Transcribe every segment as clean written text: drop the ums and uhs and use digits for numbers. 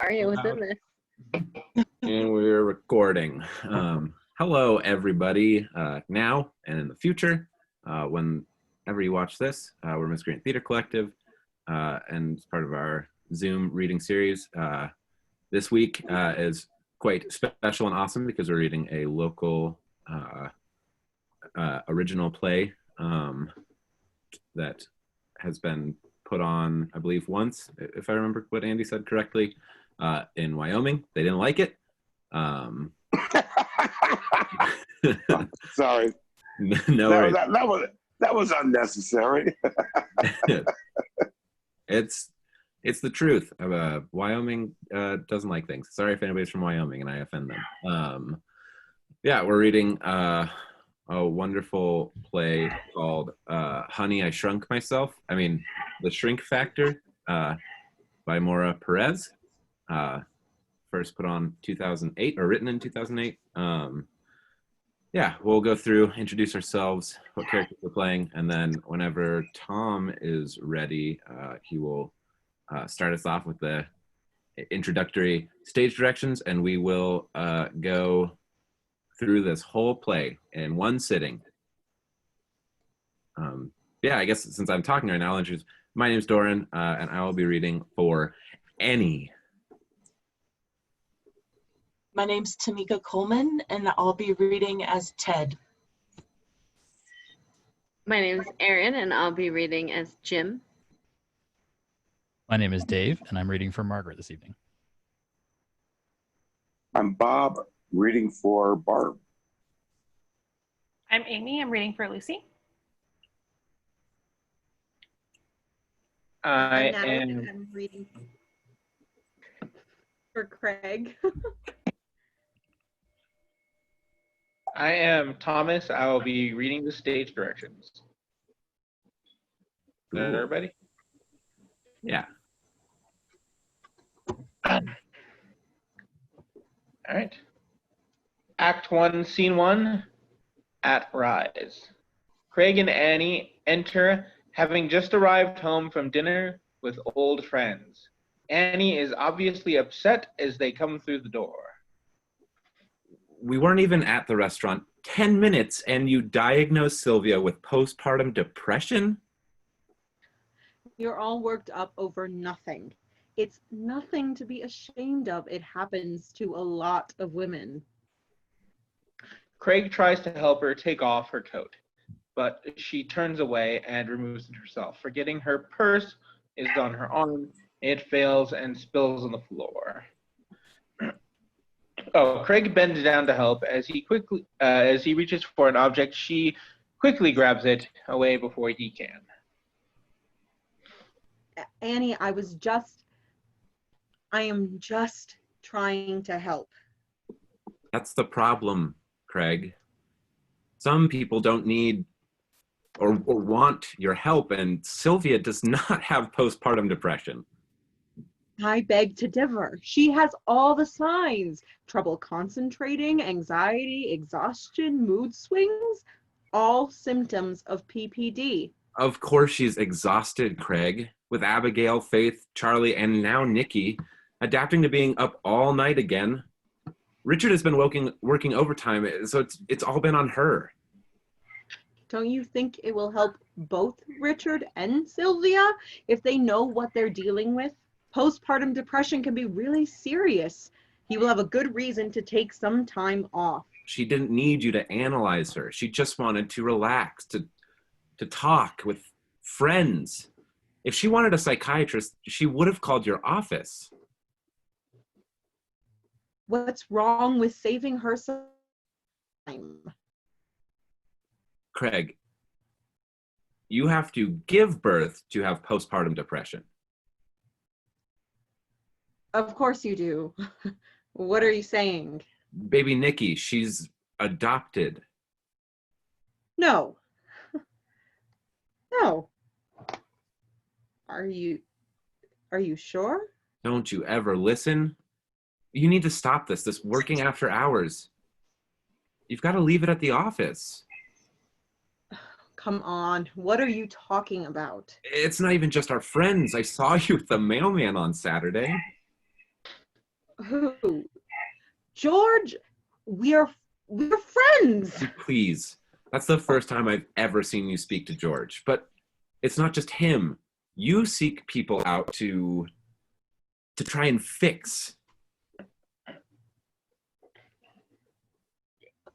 Are you within this? And we're recording. Hello, everybody, now and in the future. Whenever you watch this, we're Miscreant Theatre Collective, and it's part of our Zoom reading series. This week is quite special and awesome because we're reading a local original play that has been put on, I believe, once, if I remember what Andy said correctly, in Wyoming. They didn't like it. Sorry. No worries. That was unnecessary. It's the truth. Wyoming doesn't like things. Sorry if anybody's from Wyoming and I offend them. Yeah, we're reading a wonderful play called Honey, I Shrunk Myself. The Shrink Factor by Maura Perez. First put on 2008, or written in 2008. Yeah, we'll go through, introduce ourselves, what characters we're playing, and then whenever Tom is ready, he will start us off with the introductory stage directions, and we will go through this whole play in one sitting. Yeah, I guess since I'm talking right now, I'll introduce. My name's Doron, and I will be reading for Annie. My name's Tameca Coleman, and I'll be reading as Ted. My name is Erin, and I'll be reading as Jim. My name is Dave, and I'm reading for Margaret this evening. I'm Bob, reading for Barb. I'm Amy, I'm reading for Lucy. I'm Natalie, I'm reading for Craig. I am Thomas. I will be reading the stage directions. Is that everybody? Yeah. All right. Act 1, Scene 1, at Rise. Craig and Annie enter, having just arrived home from dinner with old friends. Annie is obviously upset as they come through the door. We weren't even at the restaurant 10 minutes and you diagnosed Sylvia with postpartum depression? You're all worked up over nothing. It's nothing to be ashamed of. It happens to a lot of women. Craig tries to help her take off her coat, but she turns away and removes it herself. Forgetting her purse is on her arm, it fails and spills on the floor. Craig bends down to help. As he reaches for an object, she quickly grabs it away before he can. Annie, I am just trying to help. That's the problem, Craig. Some people don't need or want your help, and Sylvia does not have postpartum depression. I beg to differ. She has all the signs. Trouble concentrating, anxiety, exhaustion, mood swings, all symptoms of PPD. Of course she's exhausted, Craig. With Abigail, Faith, Charlie, and now Nikki, adapting to being up all night again. Richard has been working overtime, so it's all been on her. Don't you think it will help both Richard and Sylvia if they know what they're dealing with? Postpartum depression can be really serious. He will have a good reason to take some time off. She didn't need you to analyze her. She just wanted to relax, to talk with friends. If she wanted a psychiatrist, she would have called your office. What's wrong with saving her some time? Craig, you have to give birth to have postpartum depression. Of course you do. What are you saying? Baby Nikki, she's adopted. No. No. Are you sure? Don't you ever listen? You need to stop this working after hours. You've got to leave it at the office. Come on, what are you talking about? It's not even just our friends. I saw you with the mailman on Saturday. Who? George, we're friends. Please. That's the first time I've ever seen you speak to George. But it's not just him. You seek people out to try and fix.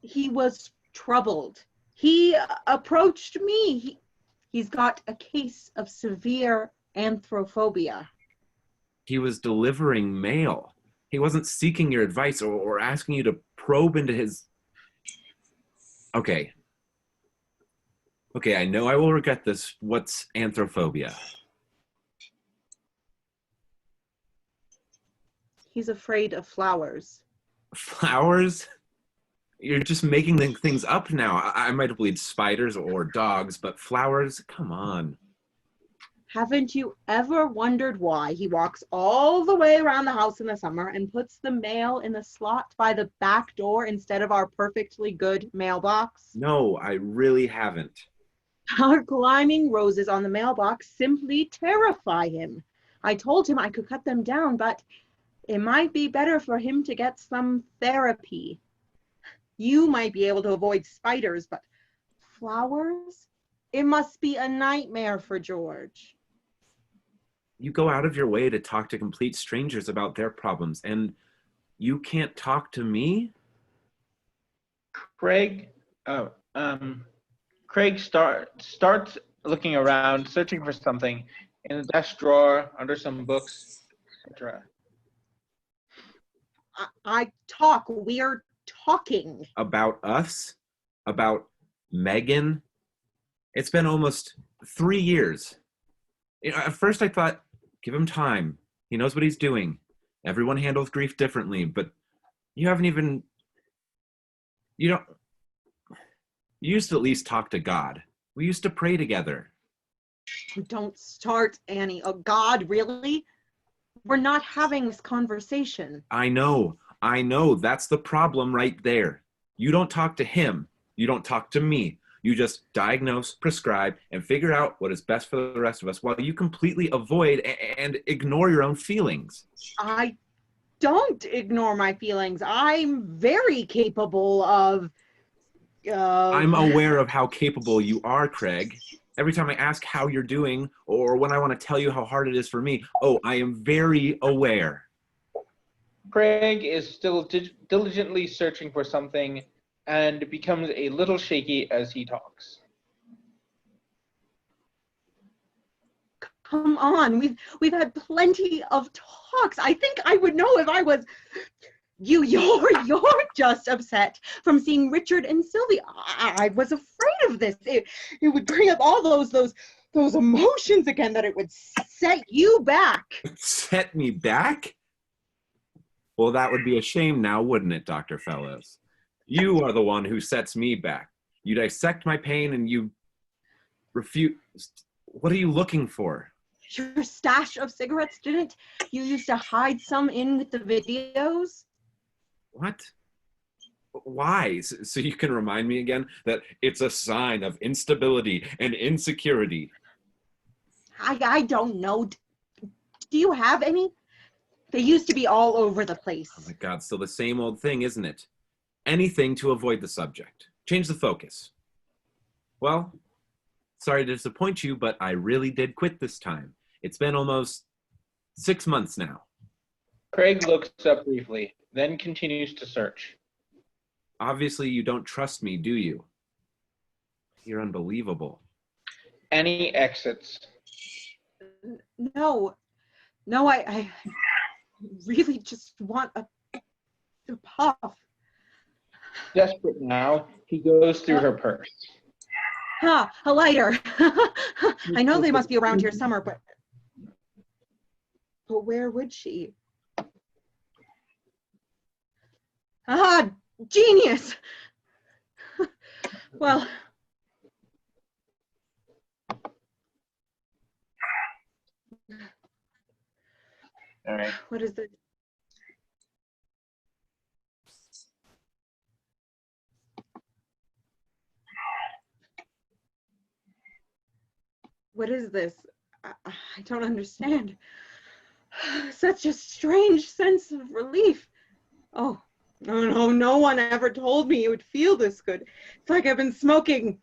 He was troubled. He approached me. He's got a case of severe anthrophobia. He was delivering mail. He wasn't seeking your advice or asking you to probe into his... Okay, I know I will regret this. What's anthrophobia? He's afraid of flowers. Flowers? You're just making things up now. I might have believed spiders or dogs, but flowers? Come on. Haven't you ever wondered why he walks all the way around the house in the summer and puts the mail in the slot by the back door instead of our perfectly good mailbox? No, I really haven't. Our climbing roses on the mailbox simply terrify him. I told him I could cut them down, but it might be better for him to get some therapy. You might be able to avoid spiders, but flowers? It must be a nightmare for George. You go out of your way to talk to complete strangers about their problems, and you can't talk to me? Craig starts looking around, searching for something in the desk drawer, under some books, etc. We're talking. About us? About Megan? It's been almost 3 years. At first I thought, give him time. He knows what he's doing. Everyone handles grief differently, but you haven't even... You used to at least talk to God. We used to pray together. Don't start, Annie. Oh, God, really? We're not having this conversation. I know. That's the problem right there. You don't talk to him. You don't talk to me. You just diagnose, prescribe, and figure out what is best for the rest of us while you completely avoid and ignore your own feelings. I don't ignore my feelings. I'm very capable of... I'm aware of how capable you are, Craig. Every time I ask how you're doing, or when I want to tell you how hard it is for me, I am very aware. Craig is still diligently searching for something and becomes a little shaky as he talks. Come on, we've had plenty of talks. I think I would know if I was... You're just upset from seeing Richard and Sylvia. I was afraid of this. It would bring up all those emotions again, that it would set you back. Set me back? Well, that would be a shame now, wouldn't it, Dr. Fellows? You are the one who sets me back. You dissect my pain and you refuse. What are you looking for? Your stash of cigarettes, didn't you used to hide some in with the videos? What? Why? So you can remind me again that it's a sign of instability and insecurity. I don't know. Do you have any? They used to be all over the place. Oh my God, still the same old thing, isn't it? Anything to avoid the subject. Change the focus. Well, sorry to disappoint you, but I really did quit this time. It's been almost 6 months now. Craig looks up briefly, then continues to search. Obviously, you don't trust me, do you? You're unbelievable. Annie exits. No, I really just want a puff. Desperate now, he goes through her purse. A lighter. I know they must be around here somewhere, but where would she? Genius. Well, All right. what is it? What is this? I don't understand. Such a strange sense of relief. Oh, no one ever told me it would feel this good. It's like I've been smoking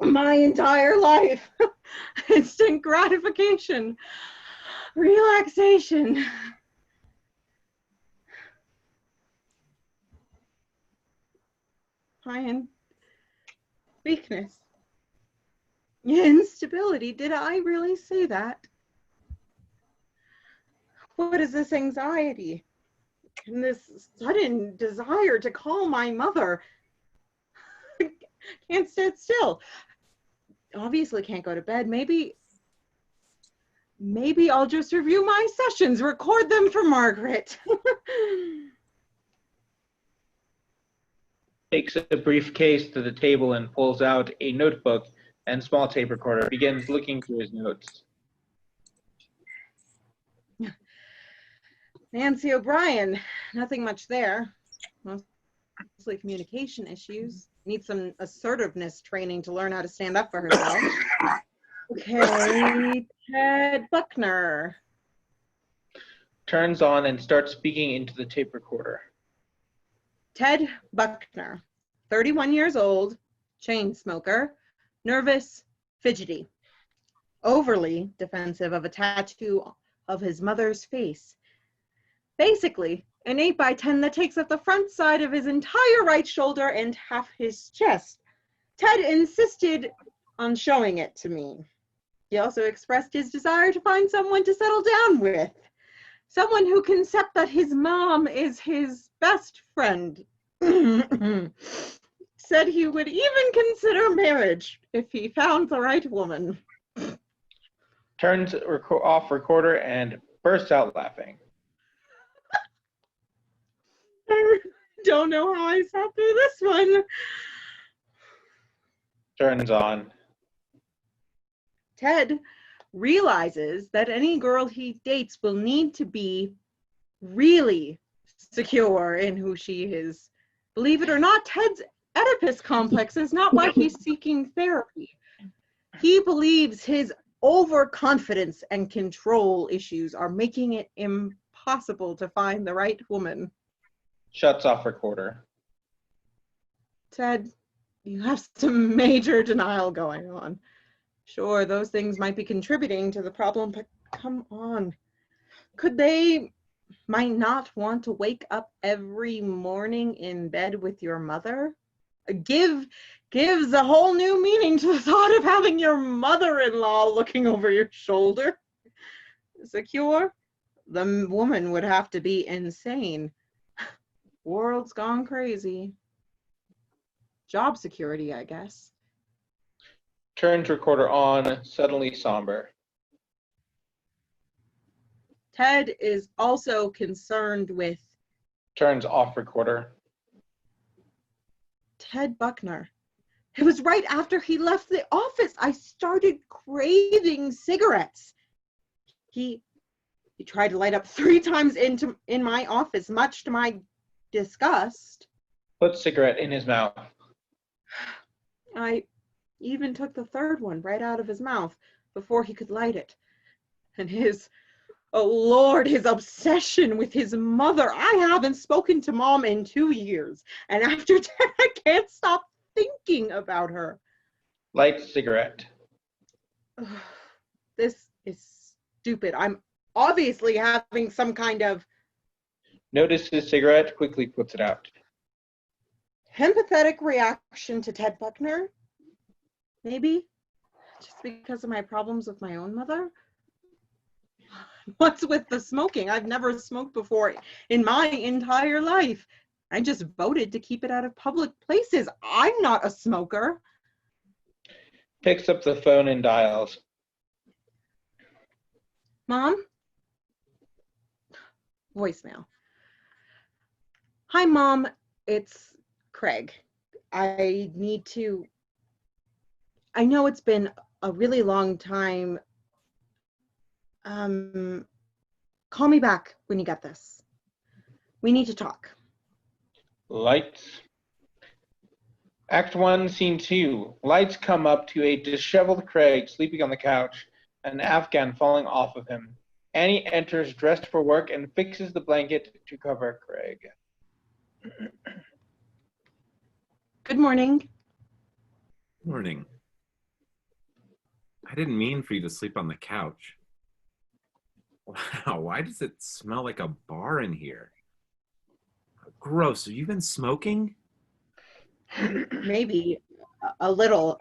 my entire life. Instant gratification, relaxation. And weakness. Instability. Did I really say that? What is this anxiety? And this sudden desire to call my mother? Can't sit still. Obviously can't go to bed. Maybe I'll just review my sessions, record them for Margaret. Takes a briefcase to the table and pulls out a notebook and small tape recorder. Begins looking through his notes. Nancy O'Brien, nothing much there. Mostly communication issues. Needs some assertiveness training to learn how to stand up for herself. Okay, Ted Buckner. Turns on and starts speaking into the tape recorder. Ted Buckner, 31 years old, chain smoker, nervous, fidgety, overly defensive of a tattoo of his mother's face. Basically, an 8x10 that takes up the front side of his entire right shoulder and half his chest. Ted insisted on showing it to me. He also expressed his desire to find someone to settle down with. Someone who can accept that his mom is his best friend. Said he would even consider marriage if he found the right woman. Turns off recorder and bursts out laughing. I don't know how I sat through this one. Turns on. Ted realizes that any girl he dates will need to be really secure in who she is. Believe it or not, Ted's Oedipus complex is not why he's seeking therapy. He believes his overconfidence and control issues are making it impossible to find the right woman. Shuts off recorder. Ted, you have some major denial going on. Sure, those things might be contributing to the problem, but come on. Could they might not want to wake up every morning in bed with your mother? Gives a whole new meaning to the thought of having your mother-in-law looking over your shoulder. Secure? The woman would have to be insane. World's gone crazy. Job security, I guess. Turns recorder on, suddenly somber. Ted is also concerned with Turns off recorder. Ted Buckner. It was right after he left the office. I started craving cigarettes. He tried to light up 3 times in my office, much to my disgust. Puts cigarette in his mouth. I even took the 3rd one right out of his mouth before he could light it. And oh Lord, his obsession with his mother. I haven't spoken to Mom in 2 years. And after that, I can't stop thinking about her. Lights cigarette. This is stupid. I'm obviously having some kind of Notices cigarette, quickly puts it out. empathetic reaction to Ted Buckner. Maybe just because of my problems with my own mother. What's with the smoking? I've never smoked before in my entire life. I just voted to keep it out of public places. I'm not a smoker. Picks up the phone and dials. Mom? Voicemail. Hi, Mom. It's Craig. I know it's been a really long time. Call me back when you get this. We need to talk. Lights. Act 1, Scene 2. Lights come up to a disheveled Craig sleeping on the couch an Afghan falling off of him. Annie enters dressed for work and fixes the blanket to cover Craig. Good morning. Morning. I didn't mean for you to sleep on the couch. Wow, why does it smell like a bar in here? Gross. Have you been smoking? Maybe a little.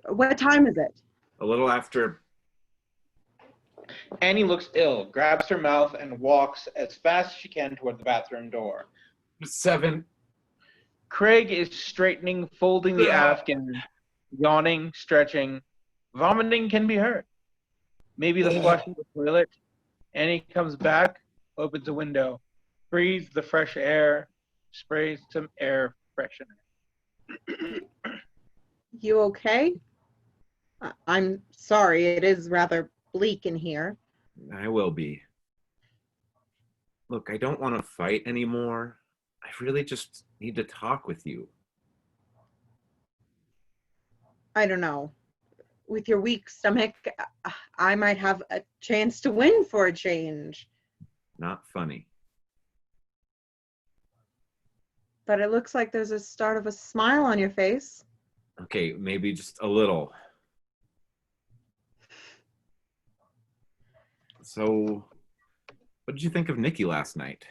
What time is it? A little after. Annie looks ill, grabs her mouth, and walks as fast as she can toward the bathroom door. 7. Craig is straightening, folding the Afghan, yawning, stretching. Vomiting can be heard. Maybe the flush of the toilet. Annie comes back, opens a window, breathes the fresh air, sprays some air freshener. You okay? I'm sorry, it is rather bleak in here. I will be. Look, I don't want to fight anymore. I really just need to talk with you. I don't know. With your weak stomach, I might have a chance to win for a change. Not funny. But it looks like there's a start of a smile on your face. Okay, maybe just a little. So, what did you think of Nikki last night?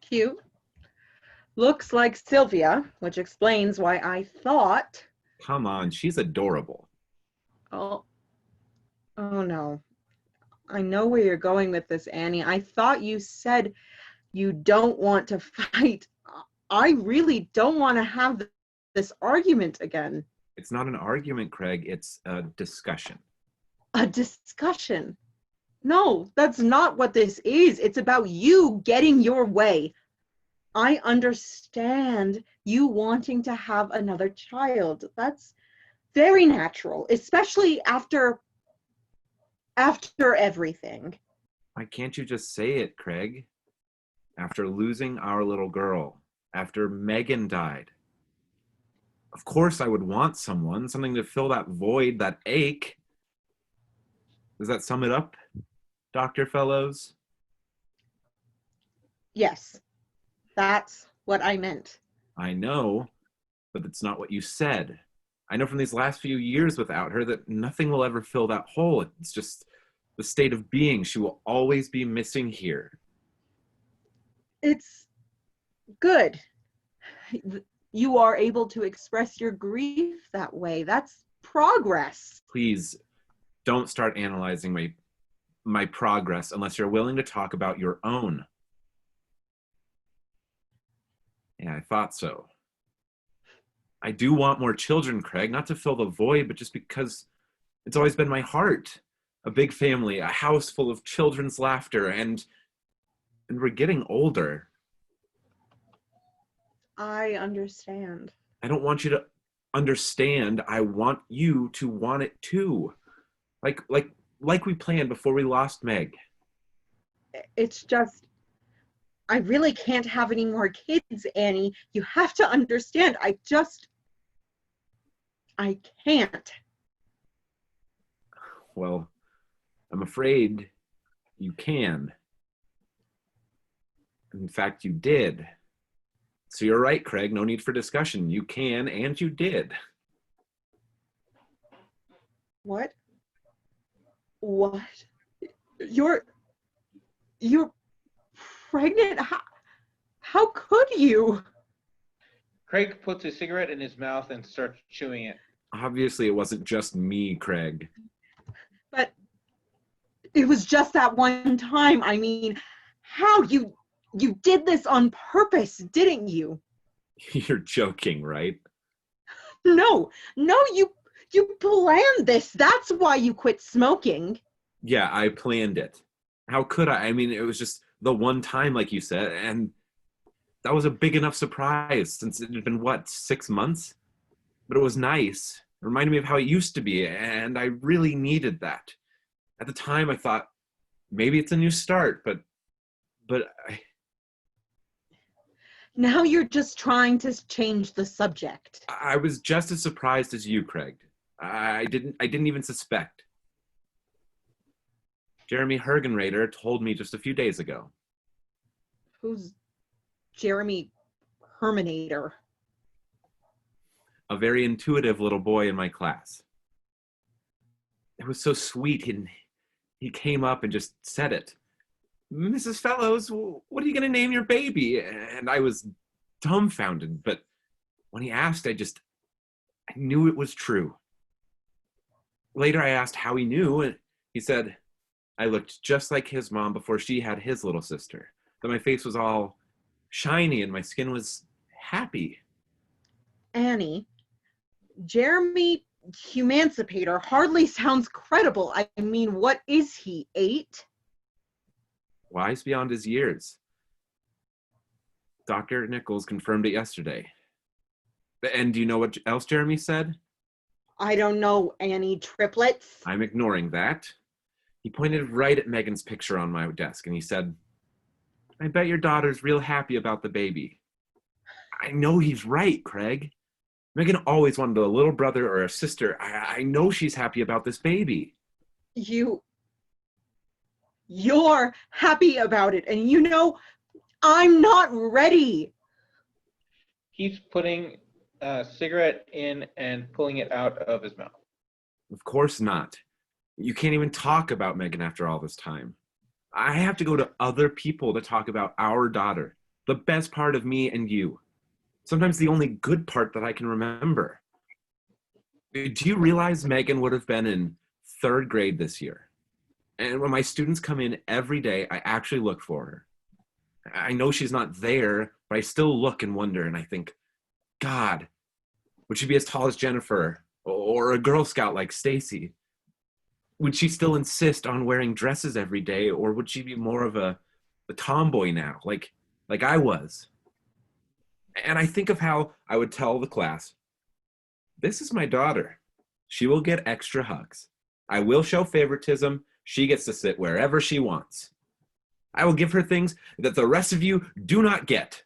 Cute. Looks like Sylvia, which explains why I thought... Come on, she's adorable. Oh no. I know where you're going with this, Annie. I thought you said you don't want to fight. I really don't want to have this argument again. It's not an argument, Craig. It's a discussion. A discussion? No, that's not what this is. It's about you getting your way. I understand you wanting to have another child. That's very natural, especially after everything. Why can't you just say it, Craig? After losing our little girl, after Megan died. Of course I would want something to fill that void, that ache. Does that sum it up, Dr. Fellows? Yes, that's what I meant. I know, but that's not what you said. I know from these last few years without her that nothing will ever fill that hole. It's just the state of being. She will always be missing here. It's good. You are able to express your grief that way. That's progress. Please don't start analyzing my progress unless you're willing to talk about your own. Yeah, I thought so. I do want more children, Craig, not to fill the void, but just because it's always been my heart. A big family, a house full of children's laughter, and we're getting older. I understand. I don't want you to understand. I want you to want it too. Like we planned before we lost Meg. It's just, I really can't have any more kids, Annie. You have to understand. I can't. Well, I'm afraid you can. In fact, you did. So you're right, Craig. No need for discussion. You can and you did. What? What? You're pregnant? How could you? Craig puts a cigarette in his mouth and starts chewing it. Obviously, it wasn't just me, Craig. But it was just that one time. I mean, how you did this on purpose, didn't you? You're joking, right? No, you planned this. That's why you quit smoking. Yeah, I planned it. How could I? I mean, it was just the one time, like you said, and that was a big enough surprise since it had been, 6 months? But it was nice. It reminded me of how it used to be, and I really needed that. At the time, I thought, maybe it's a new start, but Now you're just trying to change the subject. I was just as surprised as you, Craig. I didn't even suspect. Jeremy Hergenrader told me just a few days ago. Who's Jeremy Herminator? A very intuitive little boy in my class. It was so sweet, and he came up and just said it. Mrs. Fellows, what are you going to name your baby? And I was dumbfounded, but when he asked, I knew it was true. Later, I asked how he knew, and he said, I looked just like his mom before she had his little sister. That my face was all shiny and my skin was happy. Annie, Jeremy Humancipator hardly sounds credible. I mean, what is he, 8? Wise beyond his years. Dr. Nichols confirmed it yesterday. And do you know what else Jeremy said? I don't know, Annie. Triplets? I'm ignoring that. He pointed right at Megan's picture on my desk and he said, I bet your daughter's real happy about the baby. I know he's right, Craig. Megan always wanted a little brother or a sister. I know she's happy about this baby. You're happy about it, and you know, I'm not ready. He's putting a cigarette in and pulling it out of his mouth. Of course not. You can't even talk about Megan after all this time. I have to go to other people to talk about our daughter, the best part of me and you. Sometimes the only good part that I can remember. Do you realize Megan would have been in 3rd grade this year? And when my students come in every day, I actually look for her. I know she's not there, but I still look and wonder, and I think, God, would she be as tall as Jennifer or a Girl Scout like Stacy? Would she still insist on wearing dresses every day, or would she be more of a tomboy now, like I was? And I think of how I would tell the class, this is my daughter. She will get extra hugs. I will show favoritism. She gets to sit wherever she wants. I will give her things that the rest of you do not get.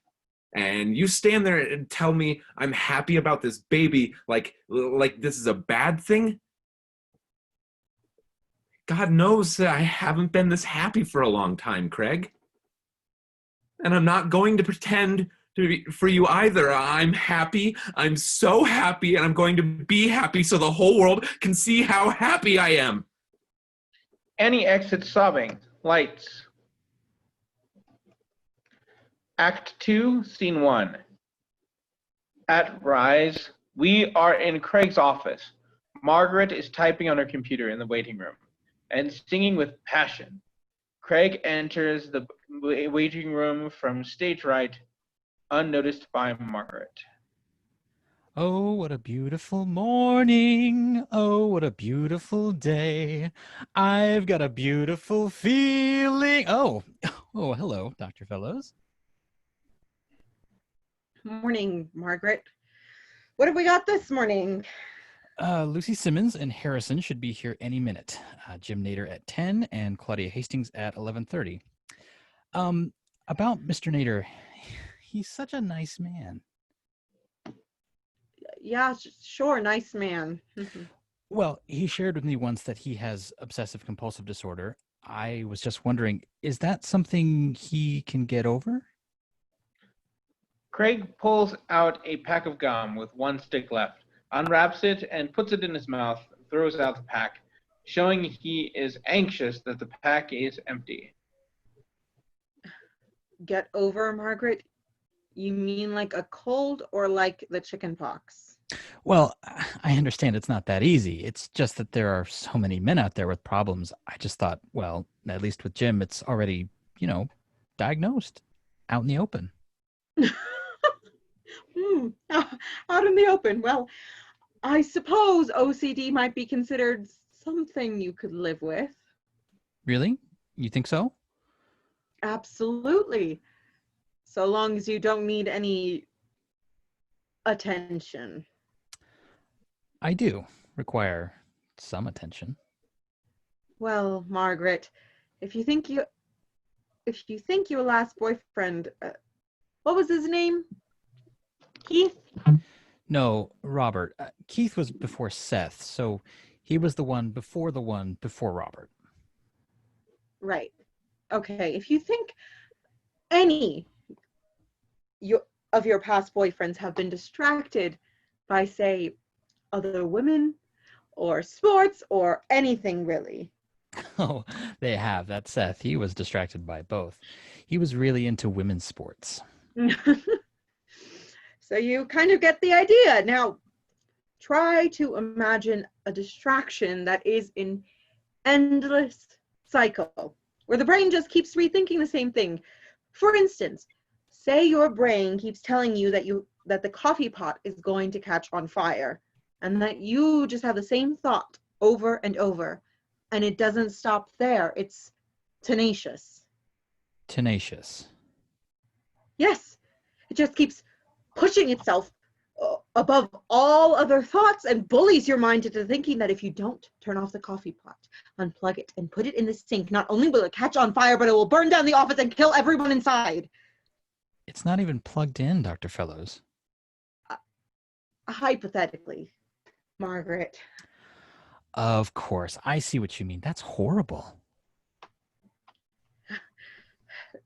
And you stand there and tell me I'm happy about this baby like this is a bad thing? God knows that I haven't been this happy for a long time, Craig. And I'm not going to pretend for you either. I'm happy. I'm so happy, and I'm going to be happy so the whole world can see how happy I am. Annie exits sobbing. Lights. Act 2, Scene 1. At Rise, we are in Craig's office. Margaret is typing on her computer in the waiting room and singing with passion. Craig enters the waiting room from stage right, unnoticed by Margaret. Oh, what a beautiful morning. Oh, what a beautiful day. I've got a beautiful feeling. Oh, hello, Dr. Fellows. Morning, Margaret. What have we got this morning? Lucy Simmons and Harrison should be here any minute. Jim Nader at 10 and Claudia Hastings at 11:30. About Mr. Nader, he's such a nice man. Yeah, sure, nice man. Well, he shared with me once that he has obsessive compulsive disorder. I was just wondering, is that something he can get over? Craig pulls out a pack of gum with one stick left, unwraps it, and puts it in his mouth, throws out the pack, showing he is anxious that the pack is empty. Get over, Margaret? You mean like a cold or like the chicken pox? Well, I understand it's not that easy. It's just that there are so many men out there with problems. I just thought, well, at least with Jim, it's already, diagnosed, out in the open. Out in the open. Well, I suppose OCD might be considered something you could live with. Really? You think so? Absolutely. So long as you don't need any attention. I do require some attention. Well, Margaret, if you think your last boyfriend, what was his name? Keith? No, Robert. Keith was before Seth, so he was the one before Robert. Right. Okay. If you think any of your past boyfriends have been distracted by, say, other women or sports or anything really. Oh, they have. That's Seth. He was distracted by both. He was really into women's sports. So you kind of get the idea. Now, try to imagine a distraction that is an endless cycle where the brain just keeps rethinking the same thing. For instance, say your brain keeps telling you that the coffee pot is going to catch on fire, and that you just have the same thought over and over, and it doesn't stop there. It's tenacious. Tenacious. Yes, it just keeps pushing itself above all other thoughts and bullies your mind into thinking that if you don't turn off the coffee pot, unplug it, and put it in the sink, not only will it catch on fire, but it will burn down the office and kill everyone inside. It's not even plugged in, Dr. Fellows. Hypothetically, Margaret. Of course. I see what you mean. That's horrible.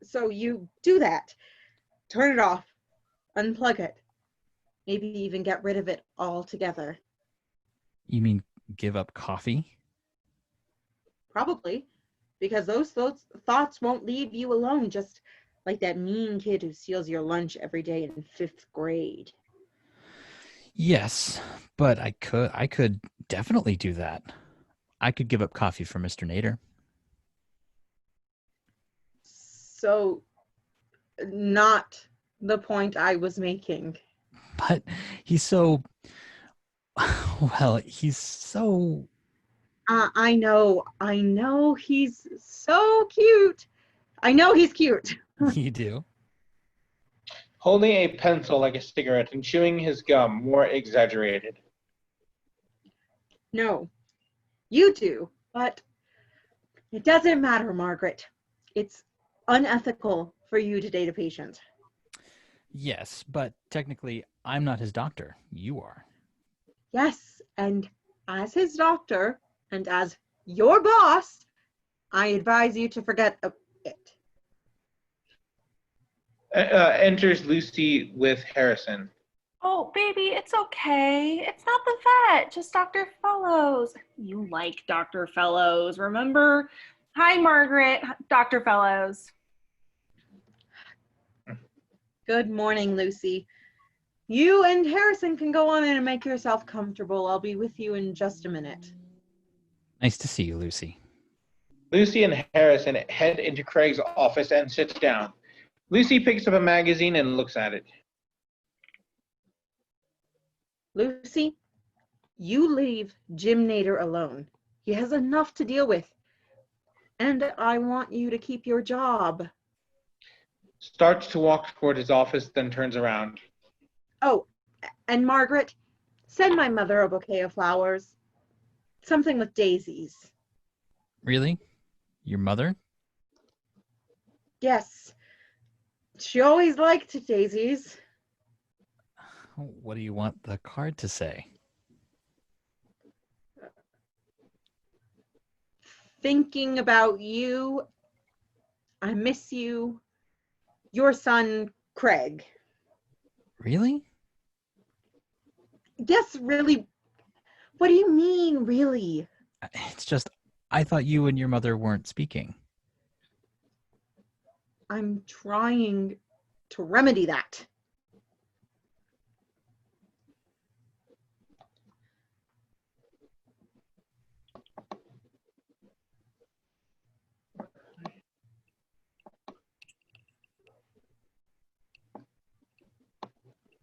So you do that. Turn it off. Unplug it. Maybe even get rid of it altogether. You mean give up coffee? Probably. Because those thoughts won't leave you alone, just like that mean kid who steals your lunch every day in 5th grade. Yes, but I could definitely do that. I could give up coffee for Mr. Nader. So, not the point I was making. But he's so, well, he's so... I know he's so cute. I know he's cute. You do? Holding a pencil like a cigarette and chewing his gum more exaggerated. No, you do, but it doesn't matter, Margaret. It's unethical for you to date a patient. Yes, but technically, I'm not his doctor. You are. Yes, and as his doctor and as your boss, I advise you to forget it. Enters Lucy with Harrison. Oh, baby, it's okay. It's not the vet, just Dr. Fellows. You like Dr. Fellows, remember? Hi, Margaret, Dr. Fellows. Good morning, Lucy. You and Harrison can go on in and make yourself comfortable. I'll be with you in just a minute. Nice to see you, Lucy. Lucy and Harrison head into Craig's office and sits down. Lucy picks up a magazine and looks at it. Lucy, you leave Jim Nader alone. He has enough to deal with. And I want you to keep your job. Starts to walk toward his office, then turns around. Oh, and Margaret, send my mother a bouquet of flowers. Something with daisies. Really? Your mother? Yes. She always liked daisies. What do you want the card to say? Thinking about you. I miss you. Your son, Craig. Really? Yes, really. What do you mean, really? It's just, I thought you and your mother weren't speaking. I'm trying to remedy that.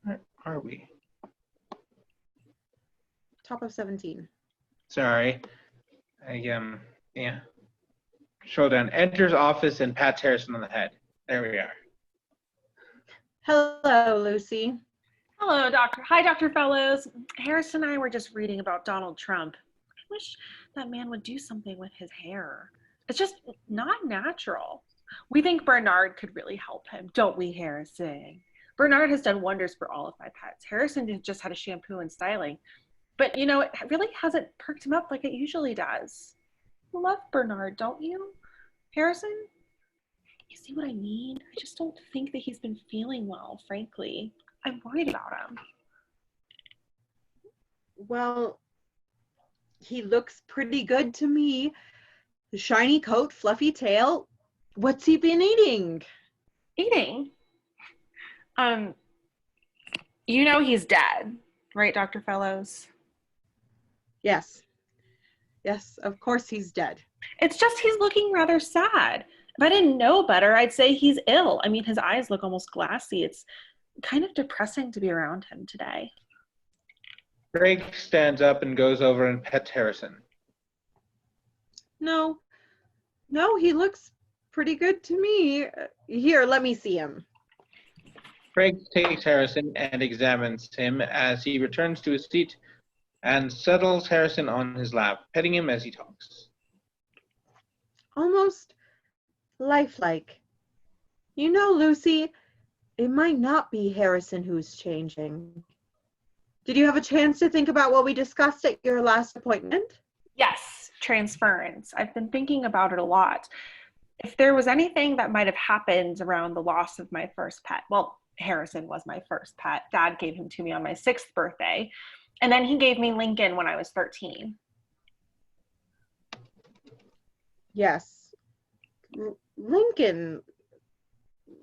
Where are we? Top of 17. Sorry. Yeah. Scroll down. Enters office and pats Harrison on the head. There we are. Hello, Lucy. Hello, Doctor. Hi, Dr. Fellows. Harrison and I were just reading about Donald Trump. I wish that man would do something with his hair. It's just not natural. We think Bernard could really help him, don't we, Harrison? Bernard has done wonders for all of my pets. Harrison just had a shampoo and styling. But, you know, it really hasn't perked him up like it usually does. You love Bernard, don't you, Harrison? You see what I mean? I just don't think that he's been feeling well, frankly. I'm worried about him. Well, he looks pretty good to me. The shiny coat, fluffy tail. What's he been eating? Eating? You know he's dead, right, Dr. Fellows? Yes. Yes, of course he's dead. It's just he's looking rather sad. If I didn't know better, I'd say he's ill. I mean, his eyes look almost glassy. It's kind of depressing to be around him today. Craig stands up and goes over and pets Harrison. No, he looks pretty good to me. Here, let me see him. Craig takes Harrison and examines him as he returns to his seat and settles Harrison on his lap, petting him as he talks. Almost lifelike. You know, Lucy, it might not be Harrison who's changing. Did you have a chance to think about what we discussed at your last appointment? Yes, transference. I've been thinking about it a lot. If there was anything that might have happened around the loss of my first pet, well, Harrison was my first pet. Dad gave him to me on my 6th birthday. And then he gave me Lincoln when I was 13. Yes. Lincoln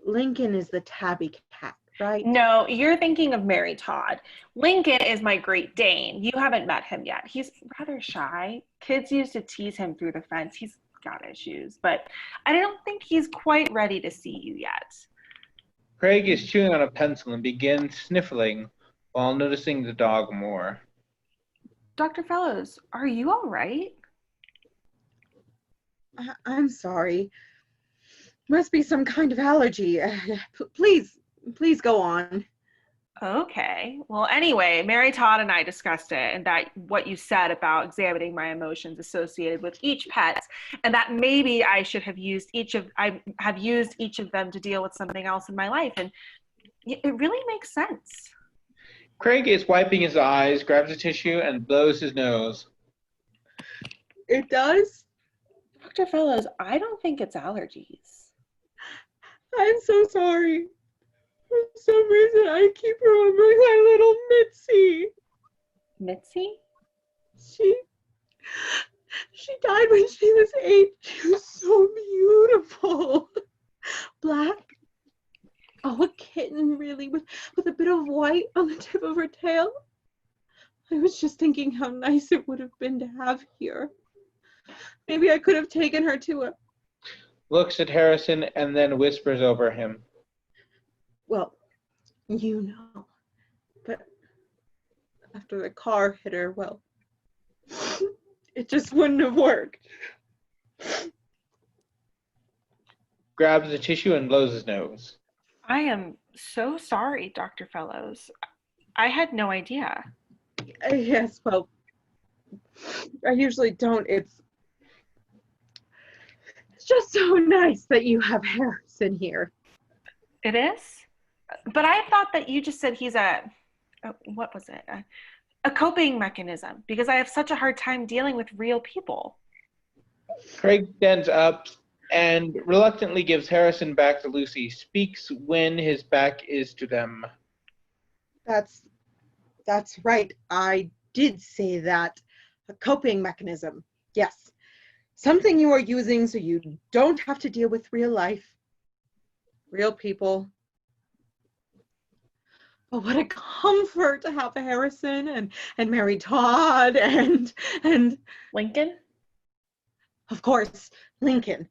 is the tabby cat, right? No, you're thinking of Mary Todd. Lincoln is my Great Dane. You haven't met him yet. He's rather shy. Kids used to tease him through the fence. He's got issues, but I don't think he's quite ready to see you yet. Craig is chewing on a pencil and begins sniffling while noticing the dog more. Dr. Fellows, are you all right? I'm sorry. Must be some kind of allergy. Please go on. Okay. Well, anyway, Mary Todd and I discussed it, and that what you said about examining my emotions associated with each pet, and that maybe I should have used each of them to deal with something else in my life, and it really makes sense. Craig is wiping his eyes, grabs a tissue, and blows his nose. It does? Dr. Fellows, I don't think it's allergies. I'm so sorry. For some reason, I keep remembering my little Mitzi. Mitzi? She died when she was 8. She was so beautiful. Black. Oh, a kitten, really, with a bit of white on the tip of her tail. I was just thinking how nice it would have been to have here. Maybe I could have taken her to a... Looks at Harrison and then whispers over him. Well, you know, but after the car hit her, well, it just wouldn't have worked. Grabs the tissue and blows his nose. I am so sorry, Dr. Fellows. I had no idea. Yes, well, I usually don't. It's just so nice that you have Harrison here. It is? But I thought that you just said he's what was it? A coping mechanism, because I have such a hard time dealing with real people. Craig stands up and reluctantly gives Harrison back to Lucy, speaks when his back is to them. That's right. I did say that. A coping mechanism. Yes. Something you are using so you don't have to deal with real life, real people. But what a comfort to have Harrison and Mary Todd and Lincoln? of course, Lincoln.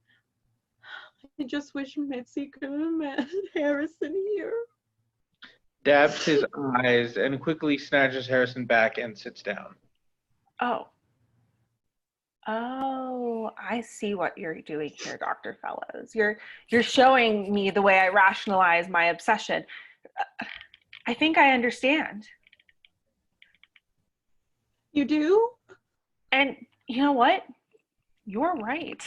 I just wish Mitzi could have met Harrison here. Dabs his eyes and quickly snatches Harrison back and sits down. Oh, I see what you're doing here, Dr. Fellows. You're showing me the way I rationalize my obsession. I think I understand. You do? And you know what? You're right.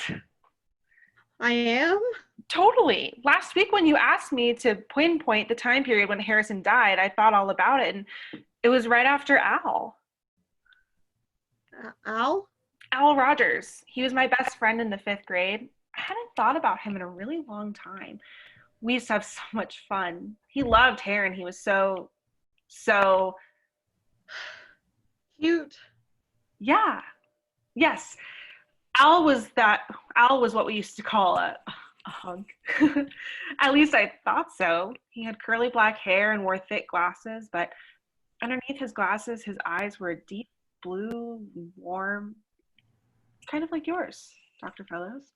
I am? Totally. Last week when you asked me to pinpoint the time period when Harrison died, I thought all about it, and it was right after Al. Al? Al Rodgers. He was my best friend in the 5th grade. I hadn't thought about him in a really long time. We used to have so much fun. He loved hair, and he was so Cute. yeah. Yes. Al was what we used to call a hunk. At least I thought so. He had curly black hair and wore thick glasses, but underneath his glasses, his eyes were deep blue, warm, kind of like yours, Dr. Fellows.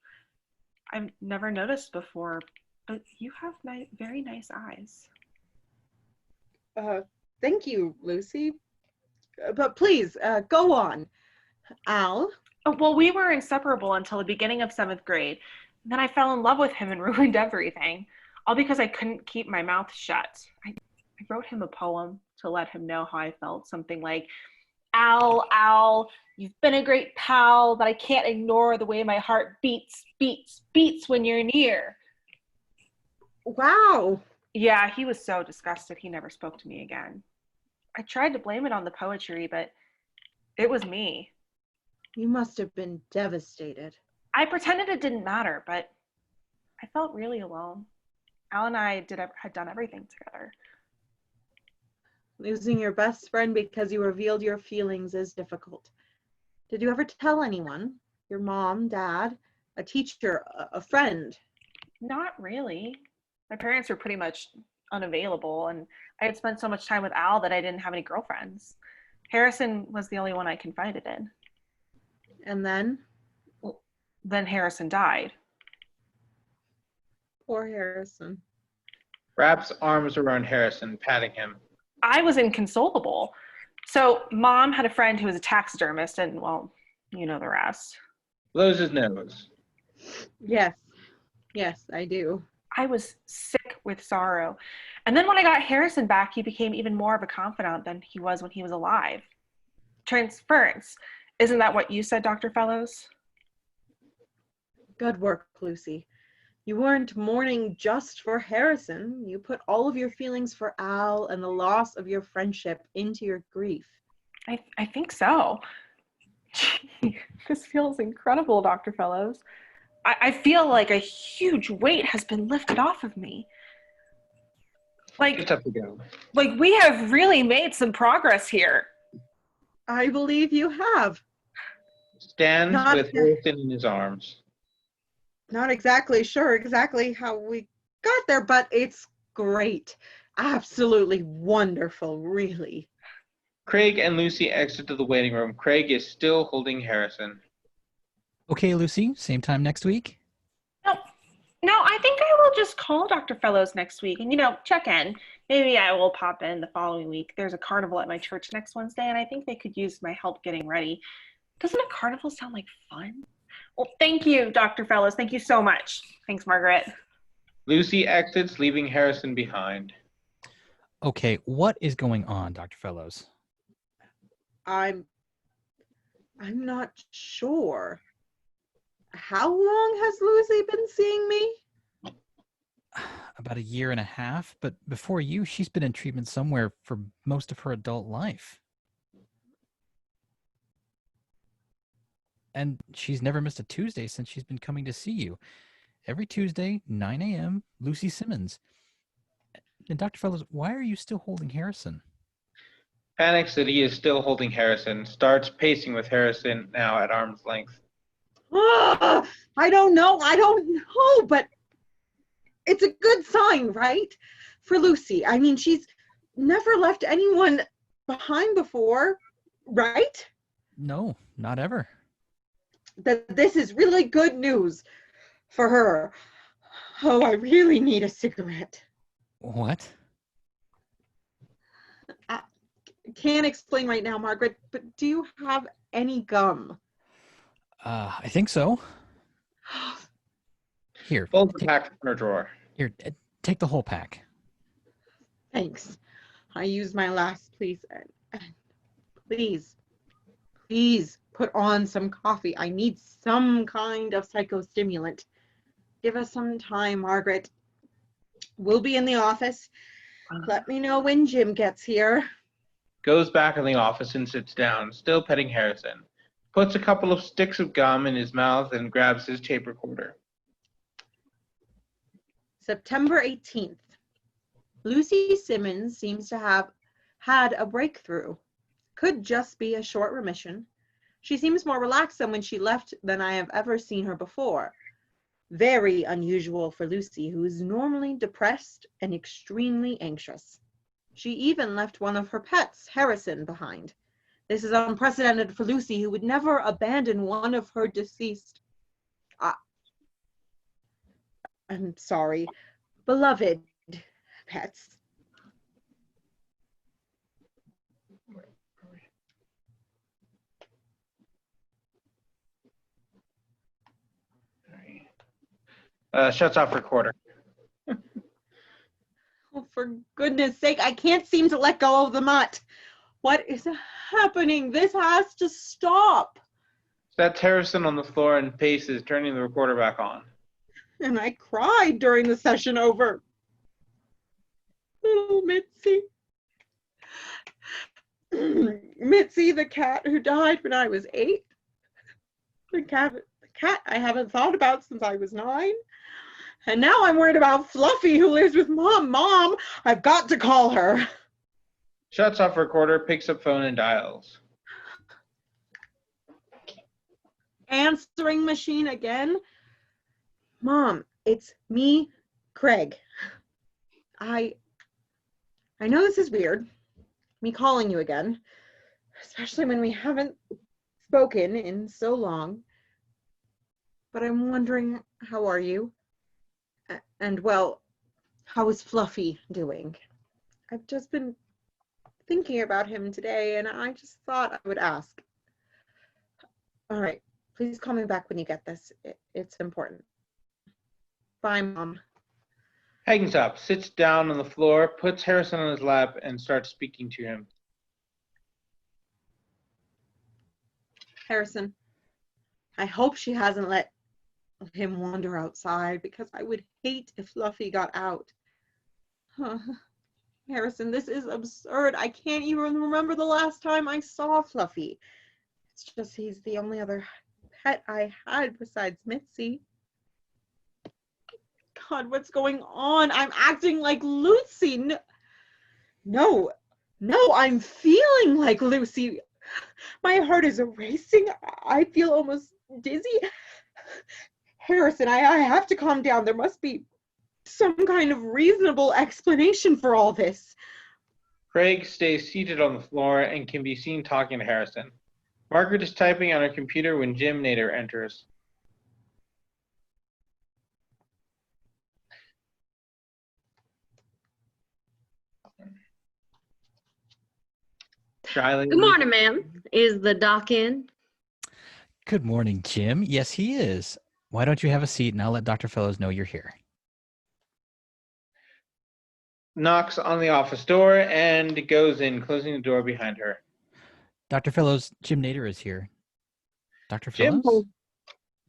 I've never noticed before, but you have very nice eyes. Thank you, Lucy. But please, go on. Al? Oh, well, we were inseparable until the beginning of 7th grade. Then I fell in love with him and ruined everything, all because I couldn't keep my mouth shut. I wrote him a poem to let him know how I felt, something like, Al, you've been a great pal, but I can't ignore the way my heart beats when you're near. Wow. Yeah, he was so disgusted he never spoke to me again. I tried to blame it on the poetry, but it was me. You must have been devastated. I pretended it didn't matter, but I felt really alone. Al and I had done everything together. Losing your best friend because you revealed your feelings is difficult. Did you ever tell anyone? Your mom, dad, a teacher, a friend? Not really. My parents were pretty much unavailable, and I had spent so much time with Al that I didn't have any girlfriends. Harrison was the only one I confided in. And then? Then Harrison died. Poor Harrison. Wraps arms around Harrison, patting him. I was inconsolable. So Mom had a friend who was a taxidermist, and, well, you know the rest. Blows his nose. Yes, I do. I was sick with sorrow. And then when I got Harrison back, he became even more of a confidant than he was when he was alive. Transference. Isn't that what you said, Dr. Fellows? Good work, Lucy. You weren't mourning just for Harrison. You put all of your feelings for Al and the loss of your friendship into your grief. I think so. Gee, this feels incredible, Dr. Fellows. I feel like a huge weight has been lifted off of me. Just have to go. Like we have really made some progress here. I believe you have. Stands with Harrison in his arms. Not exactly sure exactly how we got there, but it's great. Absolutely wonderful, really. Craig and Lucy exit to the waiting room. Craig is still holding Harrison. Okay, Lucy, same time next week? No, I think I will just call Dr. Fellows next week and, check in. Maybe I will pop in the following week. There's a carnival at my church next Wednesday, and I think they could use my help getting ready. Doesn't a carnival sound like fun? Well, thank you, Dr. Fellows. Thank you so much. Thanks, Margaret. Lucy exits, leaving Harrison behind. Okay, what is going on, Dr. Fellows? I'm not sure. How long has Lucy been seeing me? About 1.5 years, but before you, she's been in treatment somewhere for most of her adult life. And she's never missed a Tuesday since she's been coming to see you. Every Tuesday, 9 a.m., Lucy Simmons. And Dr. Fellows, why are you still holding Harrison? Panics that he is still holding Harrison, starts pacing with Harrison now at arm's length. I don't know, but it's a good sign, right? For Lucy. I mean, she's never left anyone behind before, right? No, not ever. That this is really good news for her. Oh, I really need a cigarette. What? I can't explain right now, Margaret, but do you have any gum? I think so. Here. Pulls the pack from her drawer. Here, take the whole pack. Thanks. I used my last, please. Please put on some coffee. I need some kind of psychostimulant. Give us some time, Margaret. We'll be in the office. Let me know when Jim gets here. Goes back in the office and sits down, still petting Harrison. Puts a couple of sticks of gum in his mouth and grabs his tape recorder. September 18th. Lucy Simmons seems to have had a breakthrough. Could just be a short remission. She seems more relaxed than when she left than I have ever seen her before. Very unusual for Lucy, who is normally depressed and extremely anxious. She even left one of her pets, Harrison, behind. This is unprecedented for Lucy, who would never abandon one of her deceased, I'm sorry, beloved pets. Shuts off recorder. Oh, for goodness sake, I can't seem to let go of the mutt. What is happening? This has to stop. Sets Harrison on the floor and paces, turning the recorder back on. And I cried during the session over little Mitzi. Mitzi, the cat who died when I was 8. The cat I haven't thought about since I was 9. And now I'm worried about Fluffy, who lives with Mom. Mom, I've got to call her. Shuts off recorder, picks up phone and dials. Answering machine again. Mom, it's me, Craig. I know this is weird, me calling you again, especially when we haven't spoken in so long. But I'm wondering, how are you? And well, how is Fluffy doing? I've just been thinking about him today, and I just thought I would ask. All right, please call me back when you get this. It's important. Bye, Mom. Hangs up, sits down on the floor, puts Harrison on his lap, and starts speaking to him. Harrison, I hope she hasn't let him wander outside, because I would hate if Fluffy got out. Harrison, this is absurd. I can't even remember the last time I saw Fluffy. It's just he's the only other pet I had besides Mitzi. God, what's going on? I'm acting like Lucy. No, I'm feeling like Lucy. My heart is racing. I feel almost dizzy. Harrison, I have to calm down. There must be some kind of reasonable explanation for all this. Craig stays seated on the floor and can be seen talking to Harrison. Margaret is typing on her computer when Jim Nader enters. Shyly. Good morning, ma'am. Is the doc in? Good morning, Jim. Yes, he is. Why don't you have a seat and I'll let Dr. Fellows know you're here. Knocks on the office door and goes in, closing the door behind her. Dr. Fellows, Jim Nader is here. Dr. Fellows?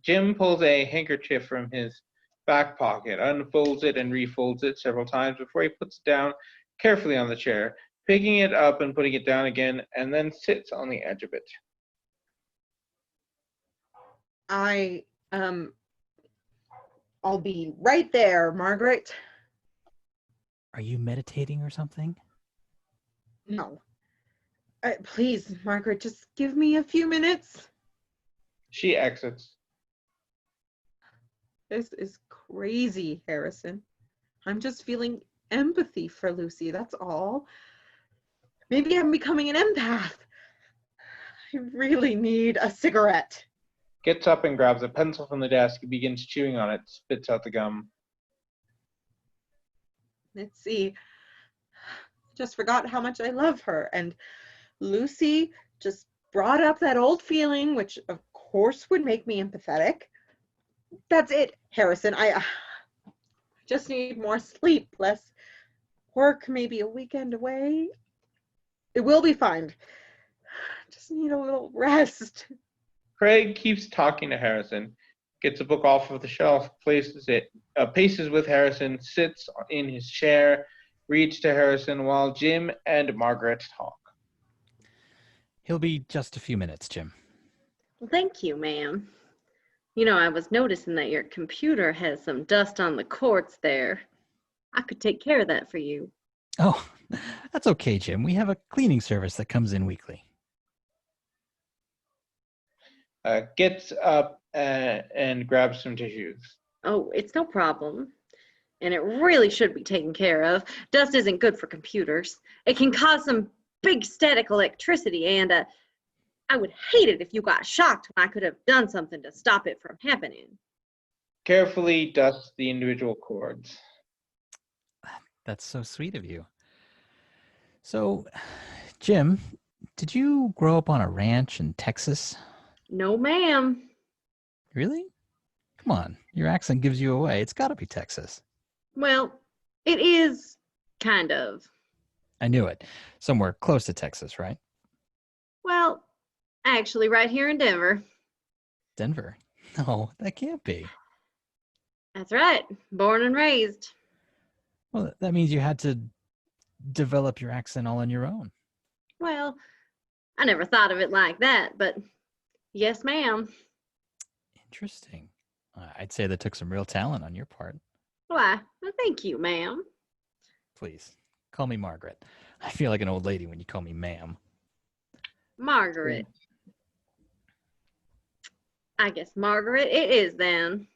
Jim pulls a handkerchief from his back pocket, unfolds it and refolds it several times before he puts it down carefully on the chair, picking it up and putting it down again, and then sits on the edge of it. I'll be right there, Margaret. Are you meditating or something? No. Please, Margaret, just give me a few minutes. She exits. This is crazy, Harrison. I'm just feeling empathy for Lucy, that's all. Maybe I'm becoming an empath. I really need a cigarette. Gets up and grabs a pencil from the desk and begins chewing on it, spits out the gum. Let's see. Just forgot how much I love her. And Lucy just brought up that old feeling, which of course would make me empathetic. That's it, Harrison. I just need more sleep, less work, maybe a weekend away. It will be fine. Just need a little rest. Craig keeps talking to Harrison. gets a book off of the shelf, paces with Harrison, sits in his chair, reads to Harrison while Jim and Margaret talk. He'll be just a few minutes, Jim. Well, thank you, ma'am. You know, I was noticing that your computer has some dust on the cords there. I could take care of that for you. Oh, that's okay, Jim. We have a cleaning service that comes in weekly. Gets up and grabs some tissues. Oh, it's no problem. And it really should be taken care of. Dust isn't good for computers. It can cause some big static electricity, and I would hate it if you got shocked when I could have done something to stop it from happening. Carefully dusts the individual cords. That's so sweet of you. So, Jim, did you grow up on a ranch in Texas? No, ma'am. Really? Come on, your accent gives you away. It's got to be Texas. Well, it is kind of. I knew it. Somewhere close to Texas, right? Well, actually right here in Denver. Denver? No, that can't be. That's right. Born and raised. Well, that means you had to develop your accent all on your own. Well, I never thought of it like that, but yes, ma'am. Interesting. I'd say that took some real talent on your part. Why, well, thank you, ma'am. Please, call me Margaret. I feel like an old lady when you call me ma'am. Margaret. I guess Margaret it is then.